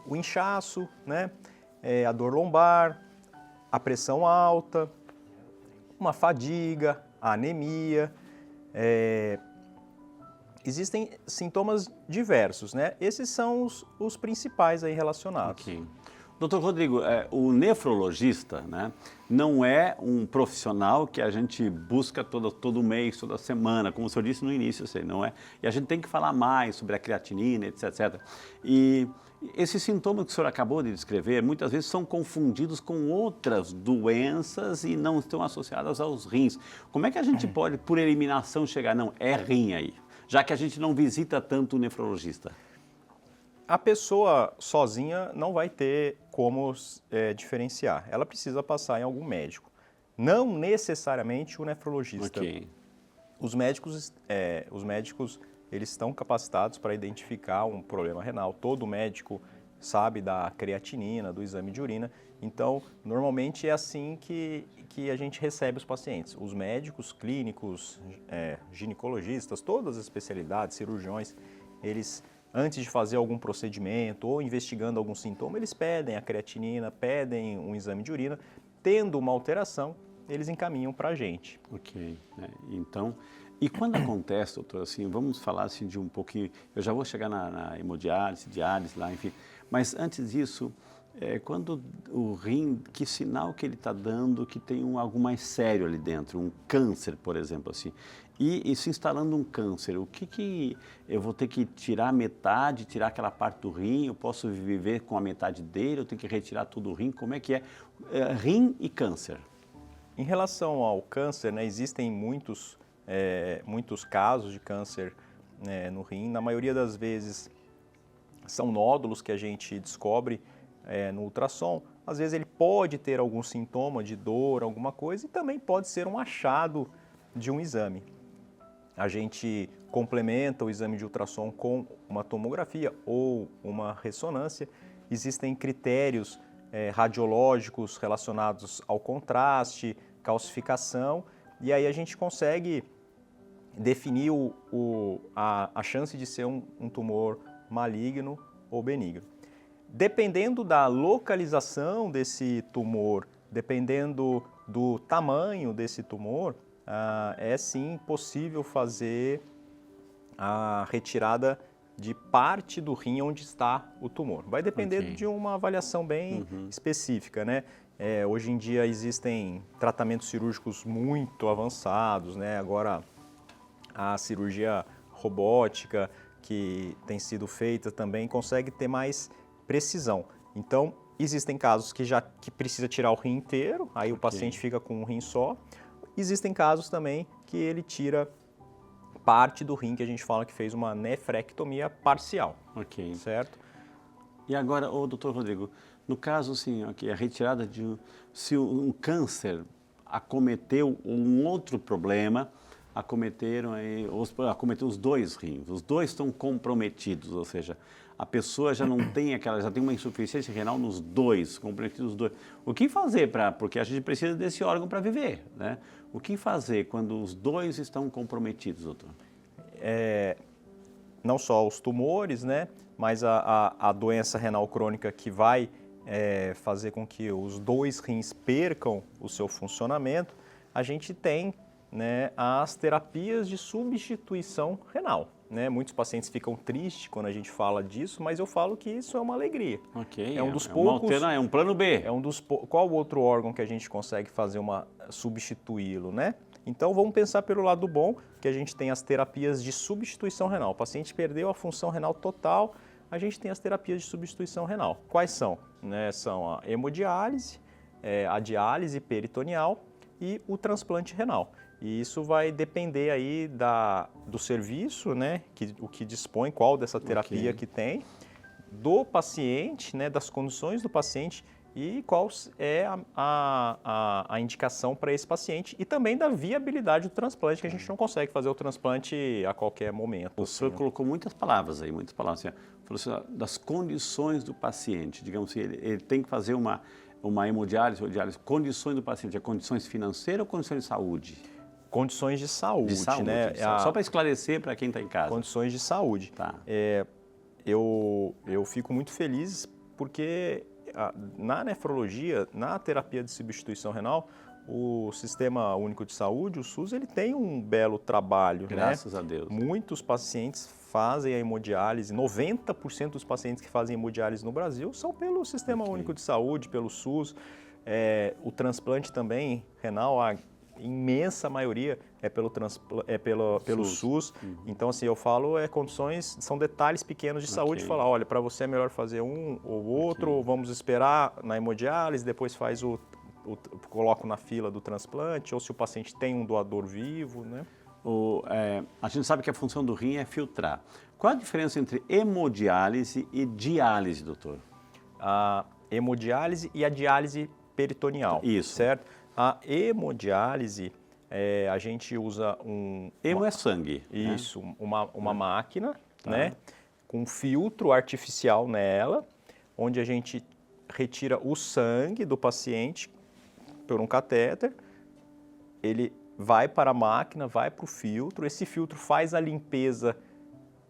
Speaker 2: o inchaço, né, a dor lombar, a pressão alta, uma fadiga, a anemia. Existem sintomas diversos, né? Esses são os principais aí relacionados.
Speaker 1: Okay. Doutor Rodrigo, o nefrologista, né, não é um profissional que a gente busca todo mês, toda semana, como o senhor disse no início, assim, não é? E a gente tem que falar mais sobre a creatinina, etc. E esses sintomas que o senhor acabou de descrever, muitas vezes são confundidos com outras doenças e não estão associadas aos rins. Como é que a gente pode, por eliminação, chegar, não, é rim aí, já que a gente não visita tanto o nefrologista?
Speaker 2: A pessoa sozinha não vai ter como diferenciar. Ela precisa passar em algum médico. Não necessariamente o nefrologista.
Speaker 1: Okay.
Speaker 2: Os médicos, eles estão capacitados para identificar um problema renal. Todo médico sabe da creatinina, do exame de urina. Então, normalmente é assim que a gente recebe os pacientes. Os médicos, clínicos, ginecologistas, todas as especialidades, cirurgiões, eles, antes de fazer algum procedimento ou investigando algum sintoma, eles pedem a creatinina, pedem um exame de urina. Tendo uma alteração, eles encaminham para a gente.
Speaker 1: Ok, então, e quando acontece, doutor, assim, vamos falar assim de um pouquinho, eu já vou chegar na hemodiálise, diálise lá, enfim, mas antes disso, quando o rim, que sinal que ele está dando que tem algo mais sério ali dentro, um câncer, por exemplo, assim, e se instalando um câncer, o que eu vou ter que tirar metade, tirar aquela parte do rim, eu posso viver com a metade dele, eu tenho que retirar tudo do rim, como é que é? Rim e câncer.
Speaker 2: Em relação ao câncer, né, existem muitos casos de câncer no rim. Na maioria das vezes são nódulos que a gente descobre no ultrassom. Às vezes ele pode ter algum sintoma de dor, alguma coisa, e também pode ser um achado de um exame. A gente complementa o exame de ultrassom com uma tomografia ou uma ressonância. Existem critérios radiológicos relacionados ao contraste, calcificação, e aí a gente consegue definir a chance de ser um tumor maligno ou benigno. Dependendo da localização desse tumor, dependendo do tamanho desse tumor, é sim possível fazer a retirada de parte do rim onde está o tumor. Vai depender de uma avaliação bem específica, né? Hoje em dia existem tratamentos cirúrgicos muito avançados, né? Agora a cirurgia robótica que tem sido feita também consegue ter mais precisão. Então, existem casos que precisa tirar o rim inteiro, aí o paciente fica com um rim só. Existem casos também que ele tira parte do rim, que a gente fala que fez uma nefrectomia parcial.
Speaker 1: Ok.
Speaker 2: Certo?
Speaker 1: E agora, doutor Rodrigo, no caso, assim, a retirada se um câncer acometeu um outro problema, acometeu os dois rins, os dois estão comprometidos, ou seja, a pessoa já não tem já tem uma insuficiência renal nos dois, comprometidos os dois. O que fazer porque a gente precisa desse órgão para viver, né? O que fazer quando os dois estão comprometidos, doutor?
Speaker 2: Não só os tumores, né, mas a doença renal crônica que vai fazer com que os dois rins percam o seu funcionamento, a gente tem, né, as terapias de substituição renal. Né? Muitos pacientes ficam tristes quando a gente fala disso, mas eu falo que isso é uma alegria.
Speaker 1: Ok,
Speaker 2: é um dos poucos.
Speaker 1: É um plano B.
Speaker 2: Qual outro órgão que a gente consegue fazer substituí-lo, né? Então vamos pensar pelo lado bom, que a gente tem as terapias de substituição renal. O paciente perdeu a função renal total, a gente tem as terapias de substituição renal. Quais são? Né? São a hemodiálise, a diálise peritoneal e o transplante renal. E isso vai depender aí do serviço, né, o que dispõe, qual dessa terapia que tem, do paciente, né, das condições do paciente e qual é a indicação para esse paciente e também da viabilidade do transplante, que a gente não consegue fazer o transplante a qualquer momento.
Speaker 1: O senhor colocou muitas palavras aí, assim, falou assim, das condições do paciente, digamos assim, ele tem que fazer uma hemodiálise ou diálise, condições do paciente, condições financeiras ou condições de saúde?
Speaker 2: Condições de saúde, né?
Speaker 1: Só para esclarecer para quem está em casa.
Speaker 2: Condições de saúde.
Speaker 1: Tá.
Speaker 2: Eu fico muito feliz porque na nefrologia, na terapia de substituição renal, o Sistema Único de Saúde, o SUS, ele tem um belo trabalho.
Speaker 1: Graças a Deus.
Speaker 2: Muitos pacientes fazem a hemodiálise, 90% dos pacientes que fazem hemodiálise no Brasil são pelo Sistema Único de Saúde, pelo SUS. O transplante também renal, a imensa maioria é pelo SUS. Então, assim, eu falo condições, são detalhes pequenos de saúde, falar, olha, para você é melhor fazer um ou outro, ou vamos esperar na hemodiálise, depois faz coloco na fila do transplante, ou se o paciente tem um doador vivo, né?
Speaker 1: A gente sabe que a função do rim é filtrar. Qual a diferença entre hemodiálise e diálise, doutor?
Speaker 2: A hemodiálise e a diálise peritoneal.
Speaker 1: Isso.
Speaker 2: Certo? A hemodiálise, a gente usa
Speaker 1: Hemo é sangue.
Speaker 2: Isso, né? uma máquina, né? Com filtro artificial nela, onde a gente retira o sangue do paciente por um catéter, ele vai para a máquina, vai para o filtro, esse filtro faz a limpeza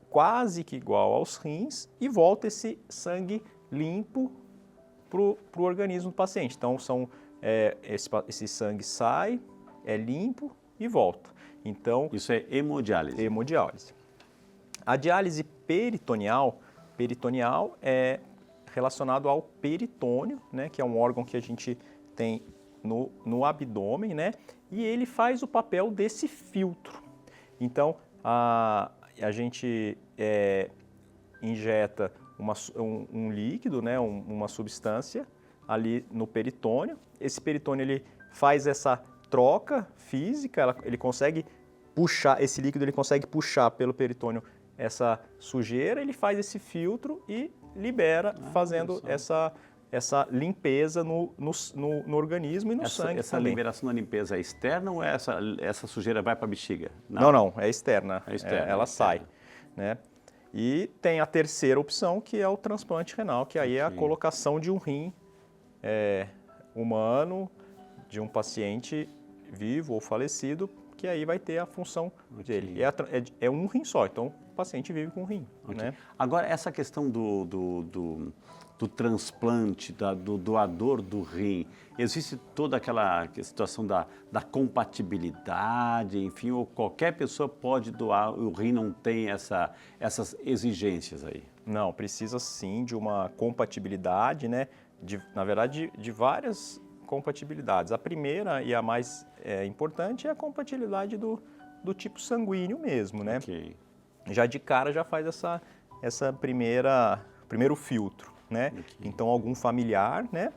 Speaker 2: quase que igual aos rins e volta esse sangue limpo para o organismo do paciente. Então, esse sangue sai, é limpo e volta. Então,
Speaker 1: isso é hemodiálise.
Speaker 2: Hemodiálise. A diálise peritoneal é relacionado ao peritônio, né, que é um órgão que a gente tem no abdômen, né, e ele faz o papel desse filtro. Então, a gente injeta um líquido, né, uma substância ali no peritônio. Esse peritônio ele faz essa troca física, ele consegue puxar, esse líquido ele consegue puxar pelo peritônio essa sujeira, ele faz esse filtro e libera, fazendo essa limpeza no organismo e no sangue.
Speaker 1: Essa
Speaker 2: também.
Speaker 1: liberação da limpeza é externa ou essa sujeira vai para a bexiga?
Speaker 2: Não, é externa.
Speaker 1: É externa,
Speaker 2: ela sai. Né? E tem a terceira opção, que é o transplante renal, que aí é a colocação de um rim humano, de um paciente vivo ou falecido, que aí vai ter a função dele. É um rim só, então o paciente vive com um rim. Né?
Speaker 1: Agora, essa questão do transplante, do doador do rim, existe toda aquela situação da compatibilidade, enfim, ou qualquer pessoa pode doar, o rim não tem essas exigências aí?
Speaker 2: Não, precisa sim de uma compatibilidade, né? Na verdade, de várias compatibilidades. A primeira e a mais importante é a compatibilidade do tipo sanguíneo mesmo, né? Já de cara já faz essa primeiro filtro, né? Então algum familiar, né,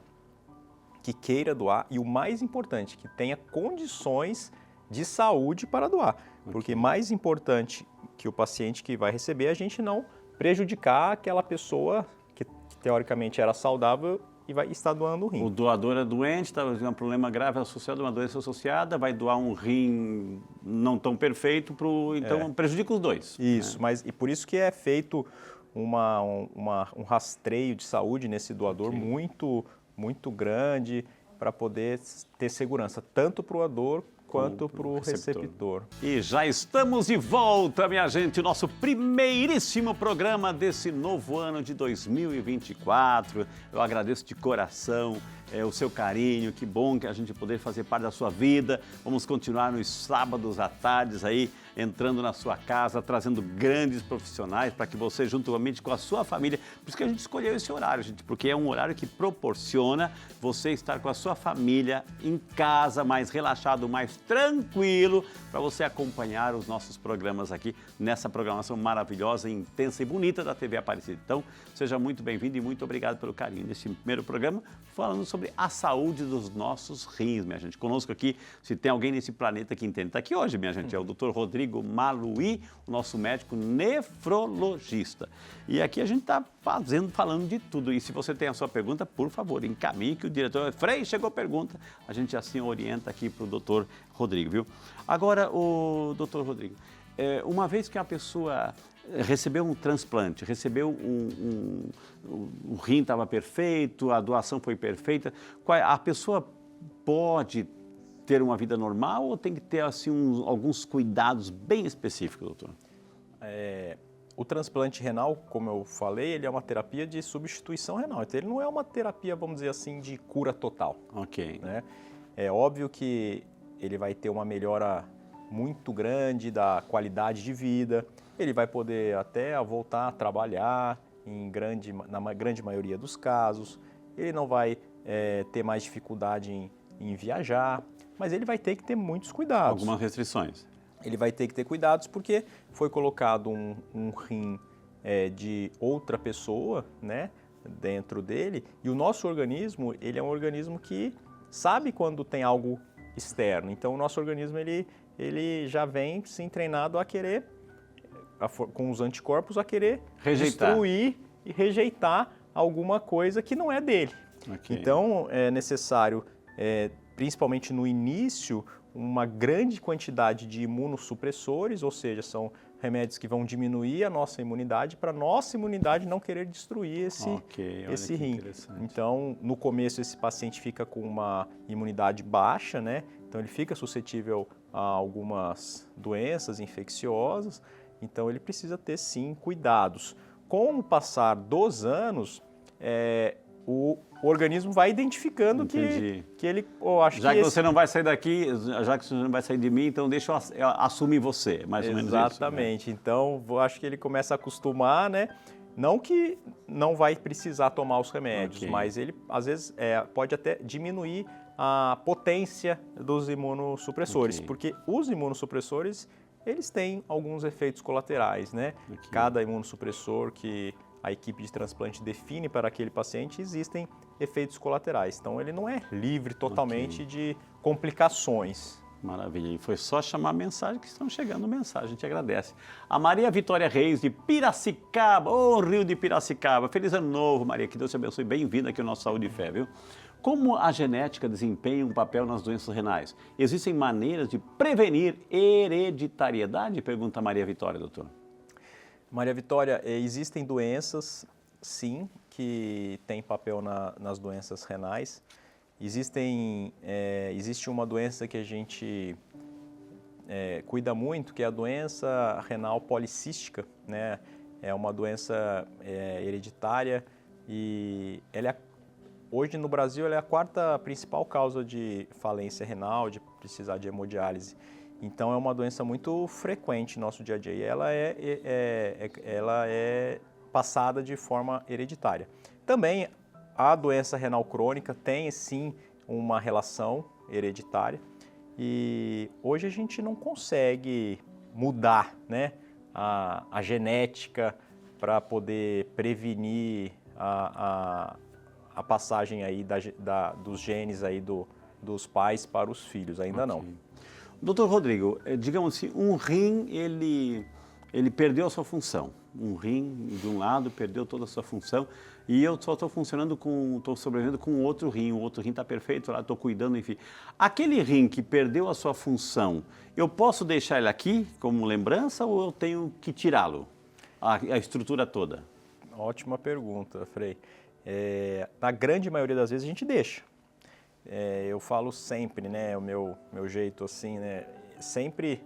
Speaker 2: que queira doar, e o mais importante, que tenha condições de saúde para doar. Porque mais importante que o paciente que vai receber é a gente não prejudicar aquela pessoa que teoricamente era saudável e vai estar doando o rim.
Speaker 1: O doador é doente, está com um problema grave associado a uma doença associada, vai doar um rim não tão perfeito, então prejudica os dois.
Speaker 2: Isso, mas e por isso que é feito um rastreio de saúde nesse doador muito grande para poder ter segurança, tanto para o doador quanto para o receptor.
Speaker 1: E já estamos de volta, minha gente, o nosso primeiríssimo programa desse novo ano de 2024. Eu agradeço de coração o seu carinho, que bom que a gente poder fazer parte da sua vida. Vamos continuar nos sábados à tarde aí, entrando na sua casa, trazendo grandes profissionais para que você, juntamente com a sua família, por isso que a gente escolheu esse horário, gente, porque é um horário que proporciona você estar com a sua família em casa, mais relaxado, mais tranquilo, para você acompanhar os nossos programas aqui nessa programação maravilhosa, intensa e bonita da TV Aparecida. Então, seja muito bem-vindo e muito obrigado pelo carinho desse primeiro programa, falando sobre a saúde dos nossos rins, minha gente. Conosco aqui, se tem alguém nesse planeta que entende, está aqui hoje, minha gente, é o Dr. Rodrigo Maluhy, o nosso médico nefrologista. E aqui a gente está falando de tudo. E se você tem a sua pergunta, por favor, encaminhe que o diretor... Frei, chegou a pergunta. A gente assim orienta aqui para o doutor Rodrigo, viu? Agora, o doutor Rodrigo, uma vez que a pessoa recebeu um transplante, recebeu o rim estava perfeito, a doação foi perfeita, a pessoa pode ter uma vida normal ou tem que ter assim, alguns cuidados bem específicos, doutor?
Speaker 2: O transplante renal, como eu falei, ele é uma terapia de substituição renal. Então, ele não é uma terapia, vamos dizer assim, de cura total.
Speaker 1: Ok.
Speaker 2: Né? É óbvio que ele vai ter uma melhora muito grande da qualidade de vida, ele vai poder até voltar a trabalhar na grande maioria dos casos, ele não vai ter mais dificuldade em viajar, mas ele vai ter que ter muitos cuidados.
Speaker 1: Algumas restrições.
Speaker 2: Ele vai ter que ter cuidados porque foi colocado um rim de outra pessoa, né, dentro dele, e o nosso organismo, ele é um organismo que sabe quando tem algo externo. Então, o nosso organismo, ele já vem sim treinado a querer, com os anticorpos, a querer destruir e rejeitar alguma coisa que não é dele. Okay. Então, é necessário, principalmente no início, uma grande quantidade de imunossupressores, ou seja, são remédios que vão diminuir a nossa imunidade para a nossa imunidade não querer destruir esse rim. Então, no começo, esse paciente fica com uma imunidade baixa, né? Então, ele fica suscetível a algumas doenças infecciosas. Então, ele precisa ter, sim, cuidados. Com o passar dos anos, o organismo vai identificando que ele...
Speaker 1: Já que você não vai sair daqui, já que você não vai sair de mim, então deixa eu assumir você, mais ou menos isso.
Speaker 2: Exatamente. Então, eu acho que ele começa a acostumar, né? Não que não vai precisar tomar os remédios, mas ele, às vezes, pode até diminuir a potência dos imunossupressores, porque os imunossupressores, eles têm alguns efeitos colaterais, né? Cada imunossupressor que a equipe de transplante define para aquele paciente, existem efeitos colaterais. Então, ele não é livre totalmente de complicações.
Speaker 1: Maravilha. E foi só chamar a mensagem que estão chegando mensagem. A gente agradece. A Maria Vitória Reis, de Piracicaba. Ô, Rio de Piracicaba. Feliz ano novo, Maria. Que Deus te abençoe. Bem-vinda aqui ao nosso Saúde e Fé, viu? Como a genética desempenha um papel nas doenças renais? Existem maneiras de prevenir hereditariedade? Pergunta a Maria Vitória, doutor. Maria Vitória, existem doenças, sim, que têm papel nas doenças renais. Existe uma doença que a gente cuida muito, que é a doença renal policística, né? É uma doença hereditária e hoje no Brasil ela é a quarta principal causa de falência renal, de precisar de hemodiálise. Então, é uma doença muito frequente no nosso dia a dia e ela é passada de forma hereditária. Também, a doença renal crônica tem, sim, uma relação hereditária e hoje a gente não consegue mudar, né, a genética para poder prevenir a passagem aí dos genes aí dos pais para os filhos, ainda não. Doutor Rodrigo, digamos assim, um rim, ele perdeu a sua função. Um rim, de um lado, perdeu toda a sua função e eu só estou sobrevivendo com outro rim. O outro rim está perfeito, lá estou cuidando, enfim. Aquele rim que perdeu a sua função, eu posso deixar ele aqui como lembrança ou eu tenho que tirá-lo, a estrutura toda? Ótima pergunta, Frei. Na grande maioria das vezes a gente deixa. Eu falo sempre, né, o meu jeito assim, né, sempre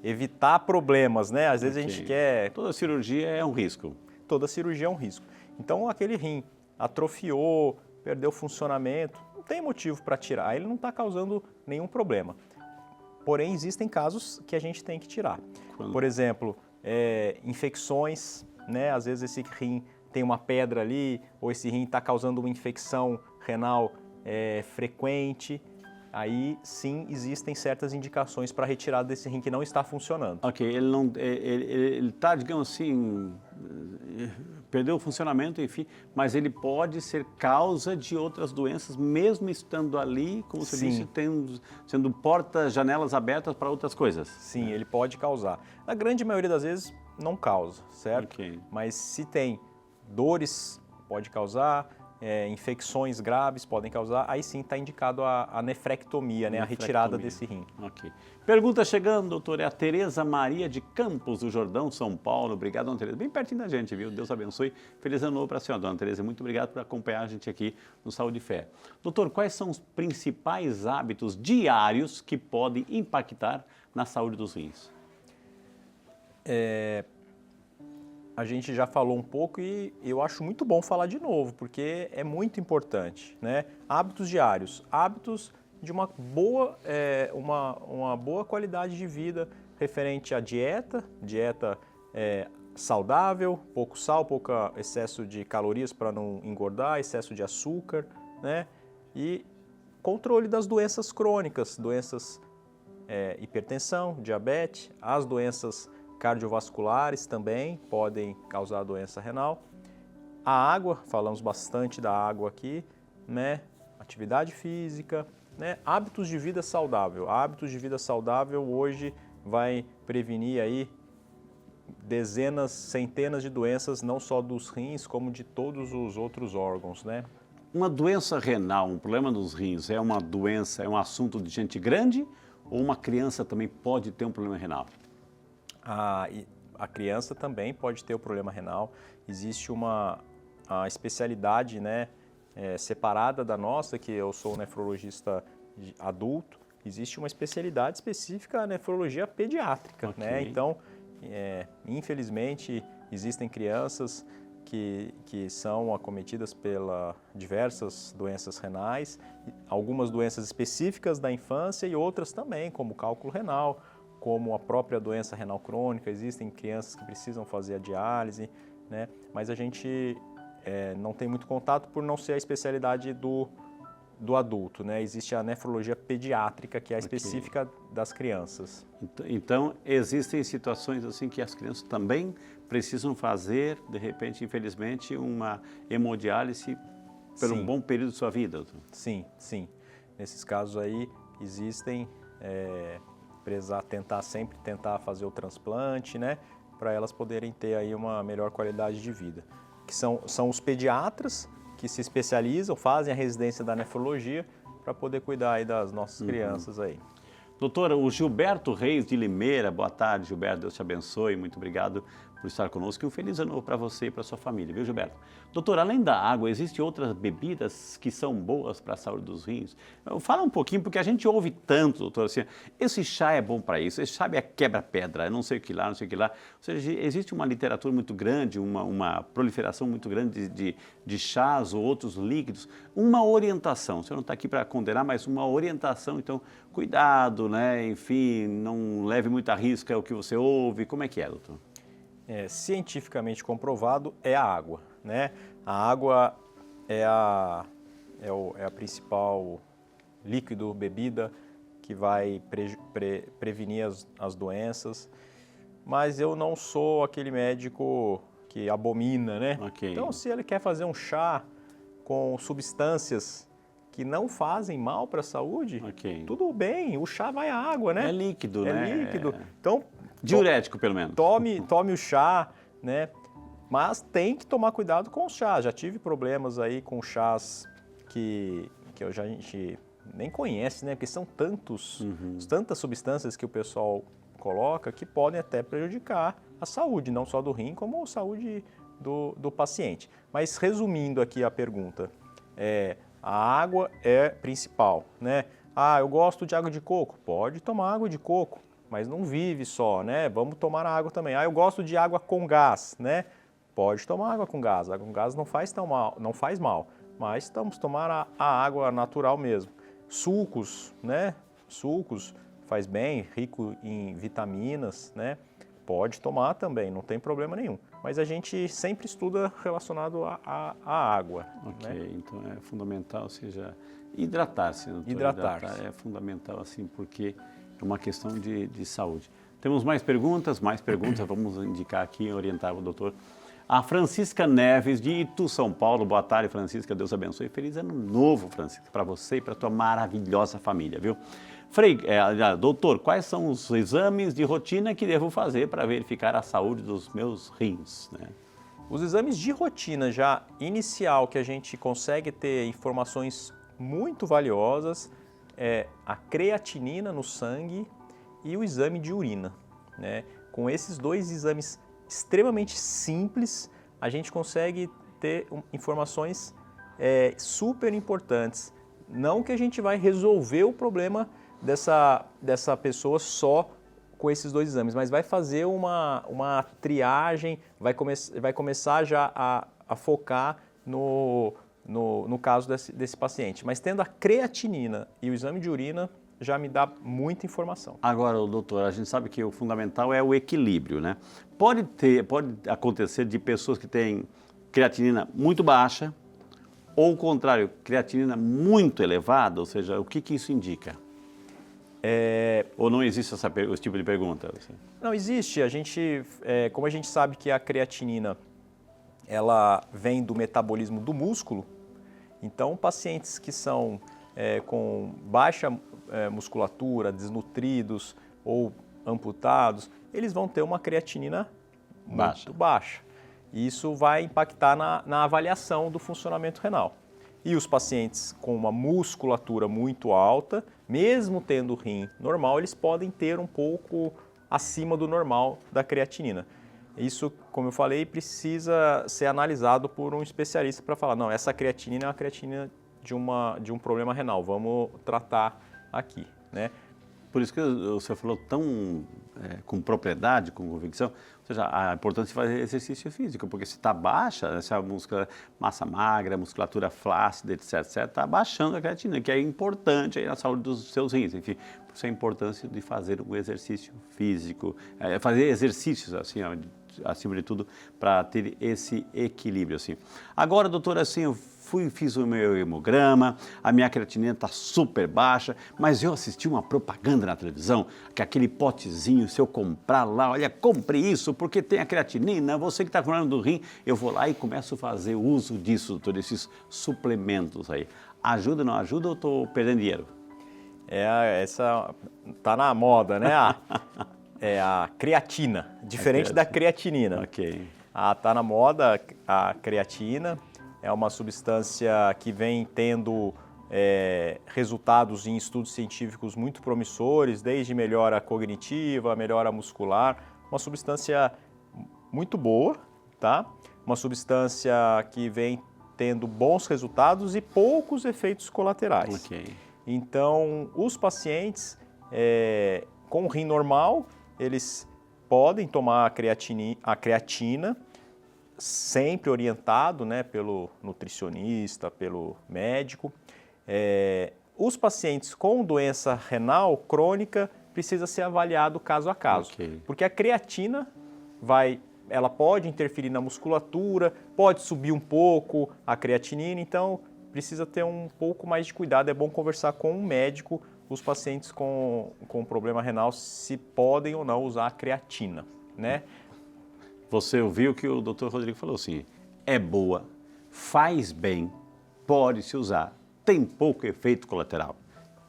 Speaker 1: evitar problemas, né, às vezes a gente quer... Toda cirurgia é um risco. Toda cirurgia é um risco. Então, aquele rim atrofiou, perdeu o funcionamento, não tem motivo para tirar, ele não está causando nenhum problema. Porém, existem casos que a gente tem que tirar. Por exemplo, infecções, né, às vezes esse rim tem uma pedra ali, ou esse rim está causando uma infecção renal frequente, aí sim existem certas indicações para retirada desse rim que não está funcionando. Ok, ele está, digamos assim, perdeu o funcionamento, enfim, mas ele pode ser causa de outras doenças, mesmo estando ali, como você disse, sendo portas, janelas abertas para outras coisas. Sim, ele pode causar. Na grande maioria das vezes não causa, certo? Mas se tem dores, pode causar, infecções graves podem causar, aí sim está indicado a nefrectomia, né, a retirada desse rim. Ok. Pergunta chegando, doutor, é a Tereza Maria de Campos do Jordão, São Paulo. Obrigado, dona Tereza. Bem pertinho da gente, viu? Deus abençoe. Feliz ano novo para a senhora, dona Tereza. Muito obrigado por acompanhar a gente aqui no Saúde e Fé. Doutor, quais são os principais hábitos diários que podem impactar na saúde dos rins? A gente já falou um pouco e eu acho muito bom falar de novo, porque é muito importante, né? Hábitos diários, hábitos de uma boa qualidade de vida referente à dieta saudável, pouco sal, pouco excesso de calorias para não engordar, excesso de açúcar, né? E controle das doenças crônicas, hipertensão, diabetes, as doenças cardiovasculares também podem causar doença renal. A água, falamos bastante da água aqui, né? Atividade física, né? Hábitos de vida saudável. Hábitos de vida saudável hoje vai prevenir aí dezenas, centenas de doenças, não só dos rins, como de todos os outros órgãos, né? Uma doença renal, um problema dos rins, é uma doença, é um assunto de gente grande ou uma criança também pode ter um problema renal?
Speaker 2: a criança também pode ter o problema renal. Existe a especialidade, né, separada da nossa, que eu sou nefrologista adulto, existe uma especialidade específica, a nefrologia pediátrica,
Speaker 1: Ok.
Speaker 2: né? Então, infelizmente, existem crianças que são acometidas pela diversas doenças renais, algumas doenças específicas da infância e outras também, como cálculo renal, como a própria doença renal crônica. Existem crianças que precisam fazer a diálise, né? Mas a gente não tem muito contato por não ser a especialidade do adulto, né? Existe a nefrologia pediátrica, que é a específica das crianças.
Speaker 1: Então, existem situações assim que as crianças também precisam fazer, de repente, infelizmente, uma hemodiálise por um bom período de sua vida, doutor?
Speaker 2: Sim, sim. Nesses casos aí, existem, sempre tentar fazer o transplante, né? Para elas poderem ter aí uma melhor qualidade de vida. Que são os pediatras que se especializam, fazem a residência da nefrologia para poder cuidar aí das nossas crianças aí.
Speaker 1: Doutora, o Gilberto Reis de Limeira, boa tarde, Gilberto, Deus te abençoe, muito obrigado por estar conosco e um feliz ano novo para você e para sua família, viu, Gilberto? Doutor, além da água, existem outras bebidas que são boas para a saúde dos rins? Fala um pouquinho, porque a gente ouve tanto, doutor, assim, esse chá é bom para isso, esse chá é quebra-pedra, não sei o que lá, não sei o que lá. Ou seja, existe uma literatura muito grande, uma proliferação muito grande de chás ou outros líquidos, uma orientação, você não está aqui para condenar, mas uma orientação, então, cuidado, né, enfim, não leve muita risca ao que você ouve, como é que é, doutor?
Speaker 2: Cientificamente comprovado é a água, né? A água é a principal líquido, bebida, que vai prevenir as doenças, mas eu não sou aquele médico que abomina, né?
Speaker 1: Okay.
Speaker 2: Então, se ele quer fazer um chá com substâncias que não fazem mal para a saúde, tudo bem, o chá vai à água, né?
Speaker 1: É líquido, né?
Speaker 2: É líquido. Então,
Speaker 1: diurético, pelo menos.
Speaker 2: Tome o chá, né? Mas tem que tomar cuidado com os chás. Já tive problemas aí com chás que a gente nem conhece, né? Porque são tantas substâncias que o pessoal coloca que podem até prejudicar a saúde, não só do rim, como a saúde do paciente. Mas resumindo aqui a pergunta, a água é principal, né? Ah, eu gosto de água de coco. Pode tomar água de coco, mas não vive só, né? Vamos tomar água também. Ah, eu gosto de água com gás, né? Pode tomar água com gás. Água com gás não faz mal, mas estamos tomar a água natural mesmo. Sucos, né? Sucos faz bem, rico em vitaminas, né? Pode tomar também, não tem problema nenhum. Mas a gente sempre estuda relacionado à água.
Speaker 1: Ok,
Speaker 2: né?
Speaker 1: Então é fundamental, ou seja, hidratar-se.
Speaker 2: Hidratar-se.
Speaker 1: É fundamental, assim, porque é uma questão de saúde. Temos mais perguntas, vamos indicar aqui e orientar o doutor. A Francisca Neves, de Itu, São Paulo. Boa tarde, Francisca, Deus abençoe. Feliz ano novo, Francisca, para você e para a tua maravilhosa família, viu? Frei, doutor, quais são os exames de rotina que devo fazer para verificar a saúde dos meus rins, né?
Speaker 2: Os exames de rotina já inicial que a gente consegue ter informações muito valiosas é a creatinina no sangue e o exame de urina, né? Com esses dois exames extremamente simples, a gente consegue ter informações super importantes. Não que a gente vai resolver o problema dessa pessoa só com esses dois exames, mas vai fazer uma triagem, vai começar já a focar no caso desse paciente. Mas tendo a creatinina e o exame de urina, já me dá muita informação.
Speaker 1: Agora, doutor, a gente sabe que o fundamental é o equilíbrio, né? Pode acontecer de pessoas que têm creatinina muito baixa ou, o contrário, creatinina muito elevada, ou seja, o que isso indica? Ou não existe esse tipo de pergunta?
Speaker 2: Não, existe. Como a gente sabe que a creatinina ela vem do metabolismo do músculo, então pacientes que são com baixa musculatura, desnutridos ou amputados, eles vão ter uma creatinina muito baixa. E isso vai impactar na avaliação do funcionamento renal. E os pacientes com uma musculatura muito alta, mesmo tendo rim normal, eles podem ter um pouco acima do normal da creatinina. isso, como eu falei, precisa ser analisado por um especialista para falar, não, essa creatinina é uma creatinina de um problema renal, vamos tratar aqui, né?
Speaker 1: Por isso que o senhor falou tão com propriedade, com convicção, ou seja, a importância de fazer exercício físico, porque se está baixa, se a massa magra, musculatura flácida, etc, está baixando a creatina, que é importante aí na saúde dos seus rins, enfim, por isso a importância de fazer um exercício físico, fazer exercícios assim, ó, acima de tudo, para ter esse equilíbrio, assim. Agora, doutor, assim, eu fiz o meu hemograma, a minha creatinina está super baixa, mas eu assisti uma propaganda na televisão, que aquele potezinho, se eu comprar lá, olha, compre isso, porque tem a creatinina, você que está com problema do rim, eu vou lá e começo a fazer uso disso, doutor, desses suplementos aí. Ajuda ou não ajuda ou estou perdendo dinheiro?
Speaker 2: Essa tá na moda, né? É a creatina, diferente da creatinina.
Speaker 1: Ok.
Speaker 2: Tá na moda a creatina, é uma substância que vem tendo resultados em estudos científicos muito promissores, desde melhora cognitiva, melhora muscular, uma substância muito boa, tá? Uma substância que vem tendo bons resultados e poucos efeitos colaterais.
Speaker 1: Ok.
Speaker 2: Então, os pacientes com rim normal, eles podem tomar a creatina, sempre orientado, né, pelo nutricionista, pelo médico. Os pacientes com doença renal crônica precisa ser avaliado caso a caso, porque a creatina ela pode interferir na musculatura, pode subir um pouco a creatinina, então precisa ter um pouco mais de cuidado, é bom conversar com um médico, os pacientes com problema renal, se podem ou não usar a creatina, né?
Speaker 1: Você ouviu o que o Dr. Rodrigo falou, assim, é boa, faz bem, pode se usar, tem pouco efeito colateral.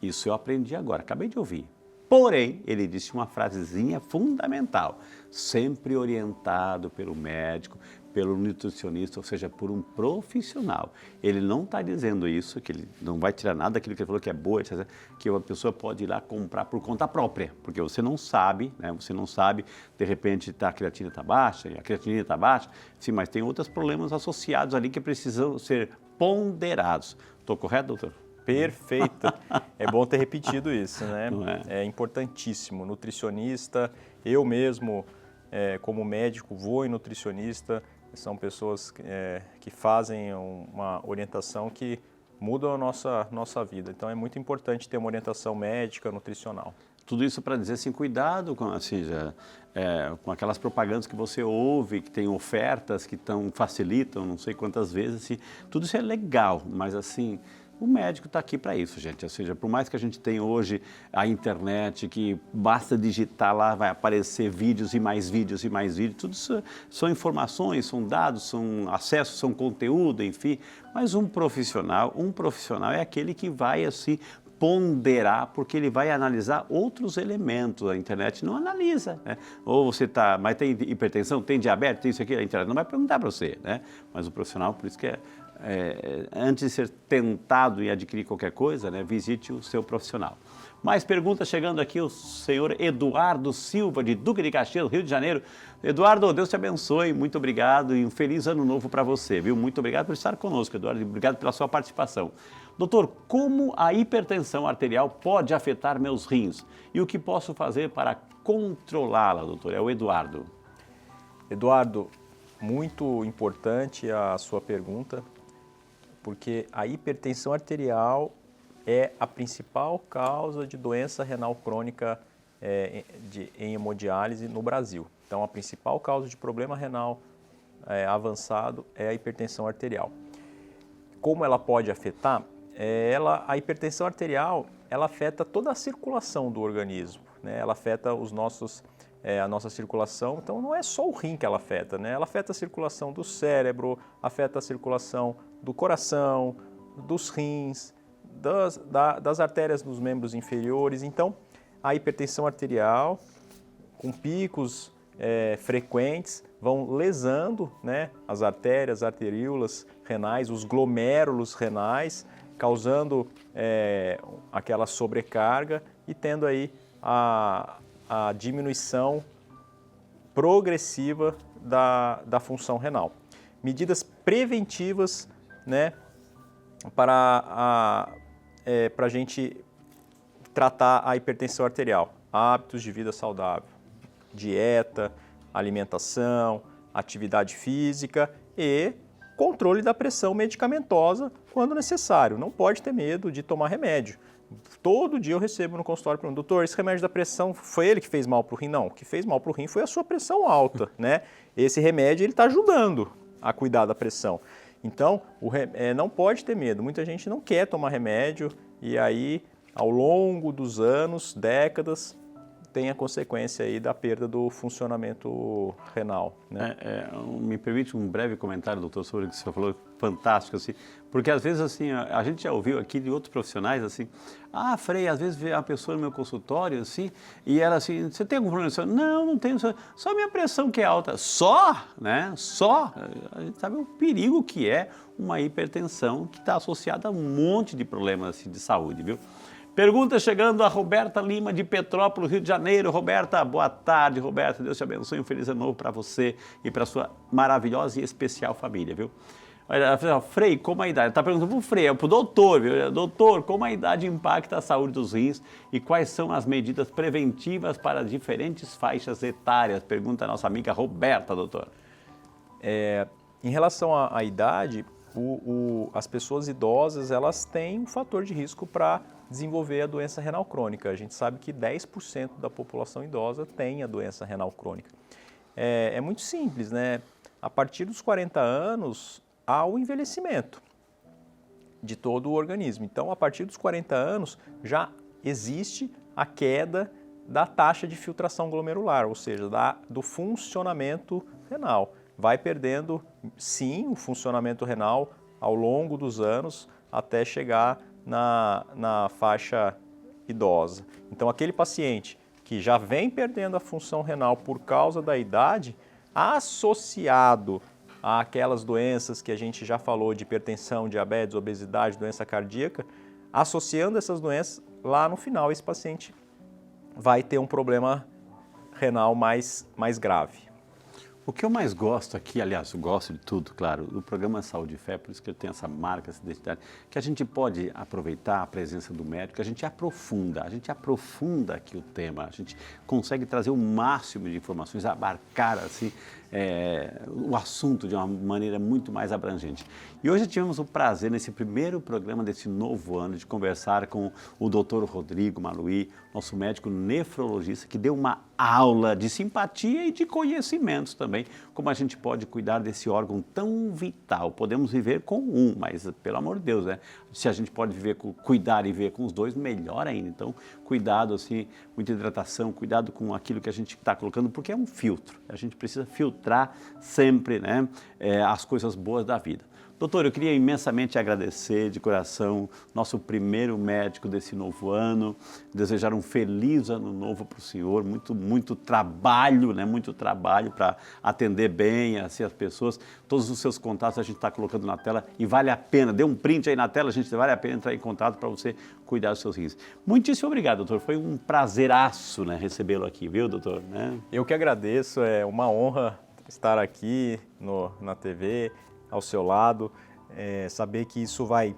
Speaker 1: Isso eu aprendi agora, acabei de ouvir. Porém, ele disse uma frasezinha fundamental, sempre orientado pelo médico, pelo nutricionista, ou seja, por um profissional. Ele não está dizendo isso, que ele não vai tirar nada daquilo que ele falou que é boa, etc., que uma pessoa pode ir lá comprar por conta própria, porque você não sabe, né? Você não sabe, de repente a creatina está baixa, a creatinina está baixa, sim, mas tem outros problemas associados ali que precisam ser ponderados. Estou correto, doutor?
Speaker 2: Perfeito. É bom ter repetido isso, né?
Speaker 1: Não é?
Speaker 2: É importantíssimo. Nutricionista, eu mesmo, como médico, vou em nutricionista, são pessoas que fazem uma orientação que muda a nossa vida. Então é muito importante ter uma orientação médica, nutricional.
Speaker 1: Tudo isso para dizer assim, cuidado com, assim, com aquelas propagandas que você ouve, que tem ofertas que facilitam, não sei quantas vezes, assim, tudo isso é legal, mas assim, o médico está aqui para isso, gente. Ou seja, por mais que a gente tenha hoje a internet, que basta digitar lá, vai aparecer vídeos e mais vídeos e mais vídeos, tudo isso são informações, são dados, são acessos, são conteúdo, enfim. Mas um profissional é aquele que vai assim ponderar, porque ele vai analisar outros elementos. A internet não analisa, né? Ou você mas tem hipertensão, tem diabetes, tem isso aqui, a internet não vai perguntar para você, né? Mas o profissional, por isso que antes de ser tentado em adquirir qualquer coisa, né, visite o seu profissional. Mais perguntas chegando aqui, o senhor Eduardo Silva, de Duque de Caxias, Rio de Janeiro. Eduardo, Deus te abençoe, muito obrigado e um feliz ano novo para você, viu? Muito obrigado por estar conosco, Eduardo, e obrigado pela sua participação. Doutor, como a hipertensão arterial pode afetar meus rins? E o que posso fazer para controlá-la, doutor? É o Eduardo.
Speaker 2: Eduardo, muito importante a sua pergunta, porque a hipertensão arterial é a principal causa de doença renal crônica em hemodiálise no Brasil. Então, a principal causa de problema renal avançado é a hipertensão arterial. Como ela pode afetar? A hipertensão arterial, ela afeta toda a circulação do organismo, né? Ela afeta a nossa circulação, então não é só o rim que ela afeta, né? Ela afeta a circulação do cérebro, afeta a circulação do coração, dos rins, das artérias dos membros inferiores. Então, a hipertensão arterial, com picos frequentes, vão lesando, né, as artérias, arteríolas renais, os glomérulos renais, causando aquela sobrecarga e tendo aí a diminuição progressiva da função renal. Medidas preventivas, né, para a gente tratar a hipertensão arterial. Hábitos de vida saudável, dieta, alimentação, atividade física e controle da pressão medicamentosa quando necessário. Não pode ter medo de tomar remédio. Todo dia eu recebo no consultório perguntando: doutor, esse remédio da pressão foi ele que fez mal para o rim? Não, o que fez mal para o rim foi a sua pressão alta, né? Esse remédio ele está ajudando a cuidar da pressão. Então, não pode ter medo. Muita gente não quer tomar remédio e aí, ao longo dos anos, décadas, tem a consequência aí da perda do funcionamento renal, né?
Speaker 1: Me permite um breve comentário, doutor, sobre o que o senhor falou, fantástico, assim, porque às vezes, assim, a gente já ouviu aqui de outros profissionais, assim, Frei, às vezes vê a pessoa no meu consultório, assim, e ela assim, você tem algum problema? Não, não tenho, só minha pressão que é alta. Só, né? Só. A gente sabe o perigo que é uma hipertensão que está associada a um monte de problemas, assim, de saúde, viu? Pergunta chegando a Roberta Lima, de Petrópolis, Rio de Janeiro. Roberta, boa tarde, Roberta. Deus te abençoe. Um feliz ano novo para você e para a sua maravilhosa e especial família, viu? Olha, Frei, como a idade? Está perguntando para o Frei, para o doutor, viu? Doutor, como a idade impacta a saúde dos rins e quais são as medidas preventivas para diferentes faixas etárias? Pergunta a nossa amiga Roberta, doutor.
Speaker 2: Em relação à idade, as pessoas idosas, elas têm um fator de risco para desenvolver a doença renal crônica. A gente sabe que 10% da população idosa tem a doença renal crônica. É muito simples, né? A partir dos 40 anos, há o envelhecimento de todo o organismo. Então, a partir dos 40 anos, já existe a queda da taxa de filtração glomerular, ou seja, do funcionamento renal. Vai perdendo, sim, o funcionamento renal ao longo dos anos até chegar na faixa idosa. Então, aquele paciente que já vem perdendo a função renal por causa da idade, associado àquelas doenças que a gente já falou de hipertensão, diabetes, obesidade, doença cardíaca, associando essas doenças, lá no final esse paciente vai ter um problema renal mais grave.
Speaker 1: O que eu mais gosto aqui, aliás, eu gosto de tudo, claro, do programa Saúde e Fé, por isso que eu tenho essa marca, essa identidade, que a gente pode aproveitar a presença do médico, a gente aprofunda aqui o tema, a gente consegue trazer o máximo de informações, abarcar assim, o assunto de uma maneira muito mais abrangente. E hoje tivemos o prazer, nesse primeiro programa desse novo ano, de conversar com o Dr. Rodrigo Maluhy, nosso médico nefrologista, que deu uma aula de simpatia e de conhecimentos também, como a gente pode cuidar desse órgão tão vital. Podemos viver com um, mas pelo amor de Deus, né? Se a gente pode cuidar e viver com os dois, melhor ainda. Então, cuidado, assim, muita hidratação, cuidado com aquilo que a gente está colocando, porque é um filtro. A gente precisa filtrar sempre, né, as coisas boas da vida. Doutor, eu queria imensamente agradecer de coração nosso primeiro médico desse novo ano, desejar um feliz ano novo para o senhor, muito trabalho, né? Muito trabalho para atender bem assim, as pessoas. Todos os seus contatos a gente está colocando na tela e vale a pena, dê um print aí na tela, vale a pena entrar em contato para você cuidar dos seus rins. Muitíssimo obrigado, doutor, foi um prazeraço, né, recebê-lo aqui, viu, doutor? Né?
Speaker 2: Eu que agradeço, é uma honra estar aqui na TV, ao seu lado, saber que isso vai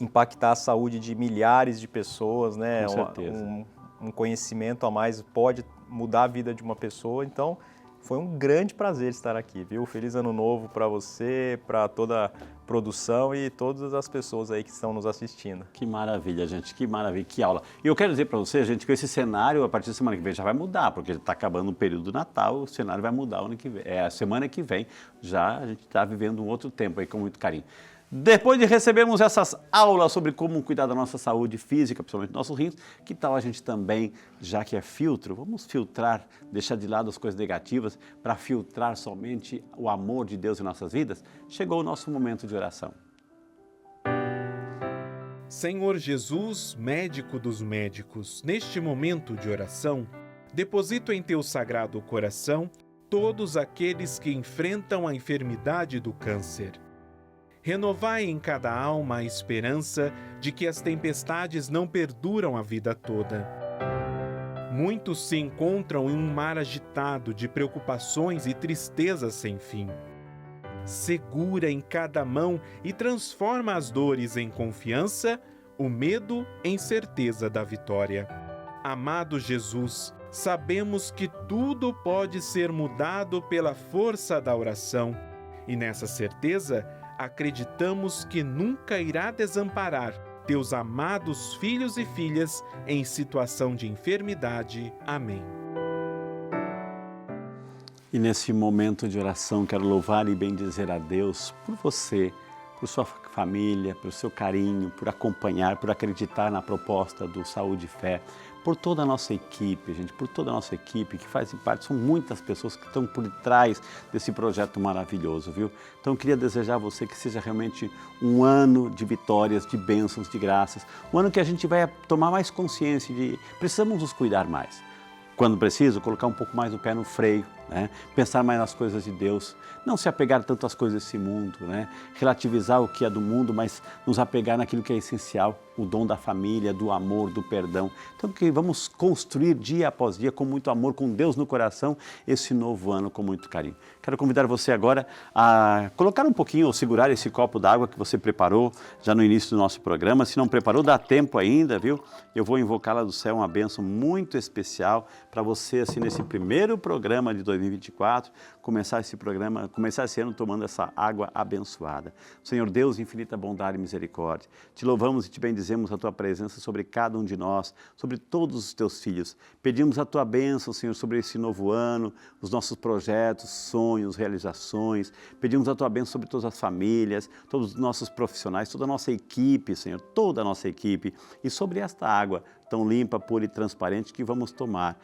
Speaker 2: impactar a saúde de milhares de pessoas, né?
Speaker 1: Com certeza.
Speaker 2: Um conhecimento a mais pode mudar a vida de uma pessoa, então foi um grande prazer estar aqui, viu? Feliz ano novo para você, para toda a produção e todas as pessoas aí que estão nos assistindo.
Speaker 1: Que maravilha, gente, que maravilha, que aula. E eu quero dizer para você, gente, que esse cenário, a partir da semana que vem, já vai mudar, porque está acabando o período do Natal, o cenário vai mudar ano que vem. A semana que vem, já a gente está vivendo um outro tempo aí com muito carinho. Depois de recebermos essas aulas sobre como cuidar da nossa saúde física, principalmente do nosso rins, que tal a gente também, já que é filtro, vamos filtrar, deixar de lado as coisas negativas para filtrar somente o amor de Deus em nossas vidas? Chegou o nosso momento de oração.
Speaker 3: Senhor Jesus, médico dos médicos, neste momento de oração, deposito em teu sagrado coração todos aqueles que enfrentam a enfermidade do câncer. Renovai em cada alma a esperança de que as tempestades não perduram a vida toda. Muitos se encontram em um mar agitado de preocupações e tristezas sem fim. Segura em cada mão e transforma as dores em confiança, o medo em certeza da vitória. Amado Jesus, sabemos que tudo pode ser mudado pela força da oração e nessa certeza acreditamos que nunca irá desamparar teus amados filhos e filhas em situação de enfermidade. Amém.
Speaker 1: E nesse momento de oração, quero louvar e bendizer a Deus por você, por sua família, pelo seu carinho, por acompanhar, por acreditar na proposta do Saúde e Fé, por toda a nossa equipe, gente, por toda a nossa equipe que faz parte, são muitas pessoas que estão por trás desse projeto maravilhoso, viu? Então eu queria desejar a você que seja realmente um ano de vitórias, de bênçãos, de graças, um ano que a gente vai tomar mais consciência de precisamos nos cuidar mais. Quando preciso, colocar um pouco mais o pé no freio, né? Pensar mais nas coisas de Deus, não se apegar tanto às coisas desse mundo, né? Relativizar o que é do mundo, mas nos apegar naquilo que é essencial, o dom da família, do amor, do perdão. Então, que vamos construir dia após dia, com muito amor, com Deus no coração, esse novo ano com muito carinho. Quero convidar você agora a colocar um pouquinho, ou segurar esse copo d'água que você preparou já no início do nosso programa. Se não preparou, dá tempo ainda, viu? Eu vou invocar lá do céu uma bênção muito especial para você, assim, nesse primeiro programa de 2024, começar esse ano tomando essa água abençoada. Senhor Deus, infinita bondade e misericórdia, te louvamos e te bendizemos a tua presença sobre cada um de nós, sobre todos os teus filhos. Pedimos a tua bênção, Senhor, sobre esse novo ano, os nossos projetos, sonhos, realizações. Pedimos a tua bênção sobre todas as famílias, todos os nossos profissionais, toda a nossa equipe, Senhor, toda a nossa equipe. E sobre esta água tão limpa, pura e transparente que vamos tomar.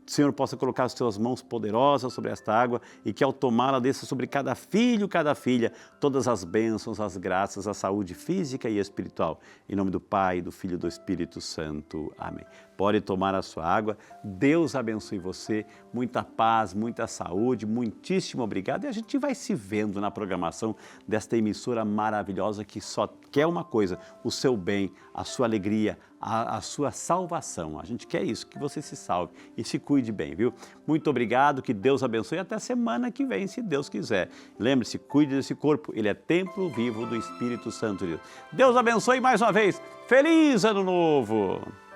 Speaker 1: Senhor, possa colocar as tuas mãos poderosas sobre esta água e que ao tomá-la desça sobre cada filho, cada filha, todas as bênçãos, as graças, a saúde física e espiritual. Em nome do Pai, do Filho e do Espírito Santo. Amém. Pode tomar a sua água. Deus abençoe você. Muita paz, muita saúde. Muitíssimo obrigado. E a gente vai se vendo na programação desta emissora maravilhosa que só quer uma coisa, o seu bem, a sua alegria, a sua salvação. A gente quer isso, que você se salve e se cuide bem, viu? Muito obrigado, que Deus abençoe e até semana que vem, se Deus quiser. Lembre-se, cuide desse corpo, ele é templo vivo do Espírito Santo de Deus. Deus abençoe mais uma vez. Feliz Ano Novo!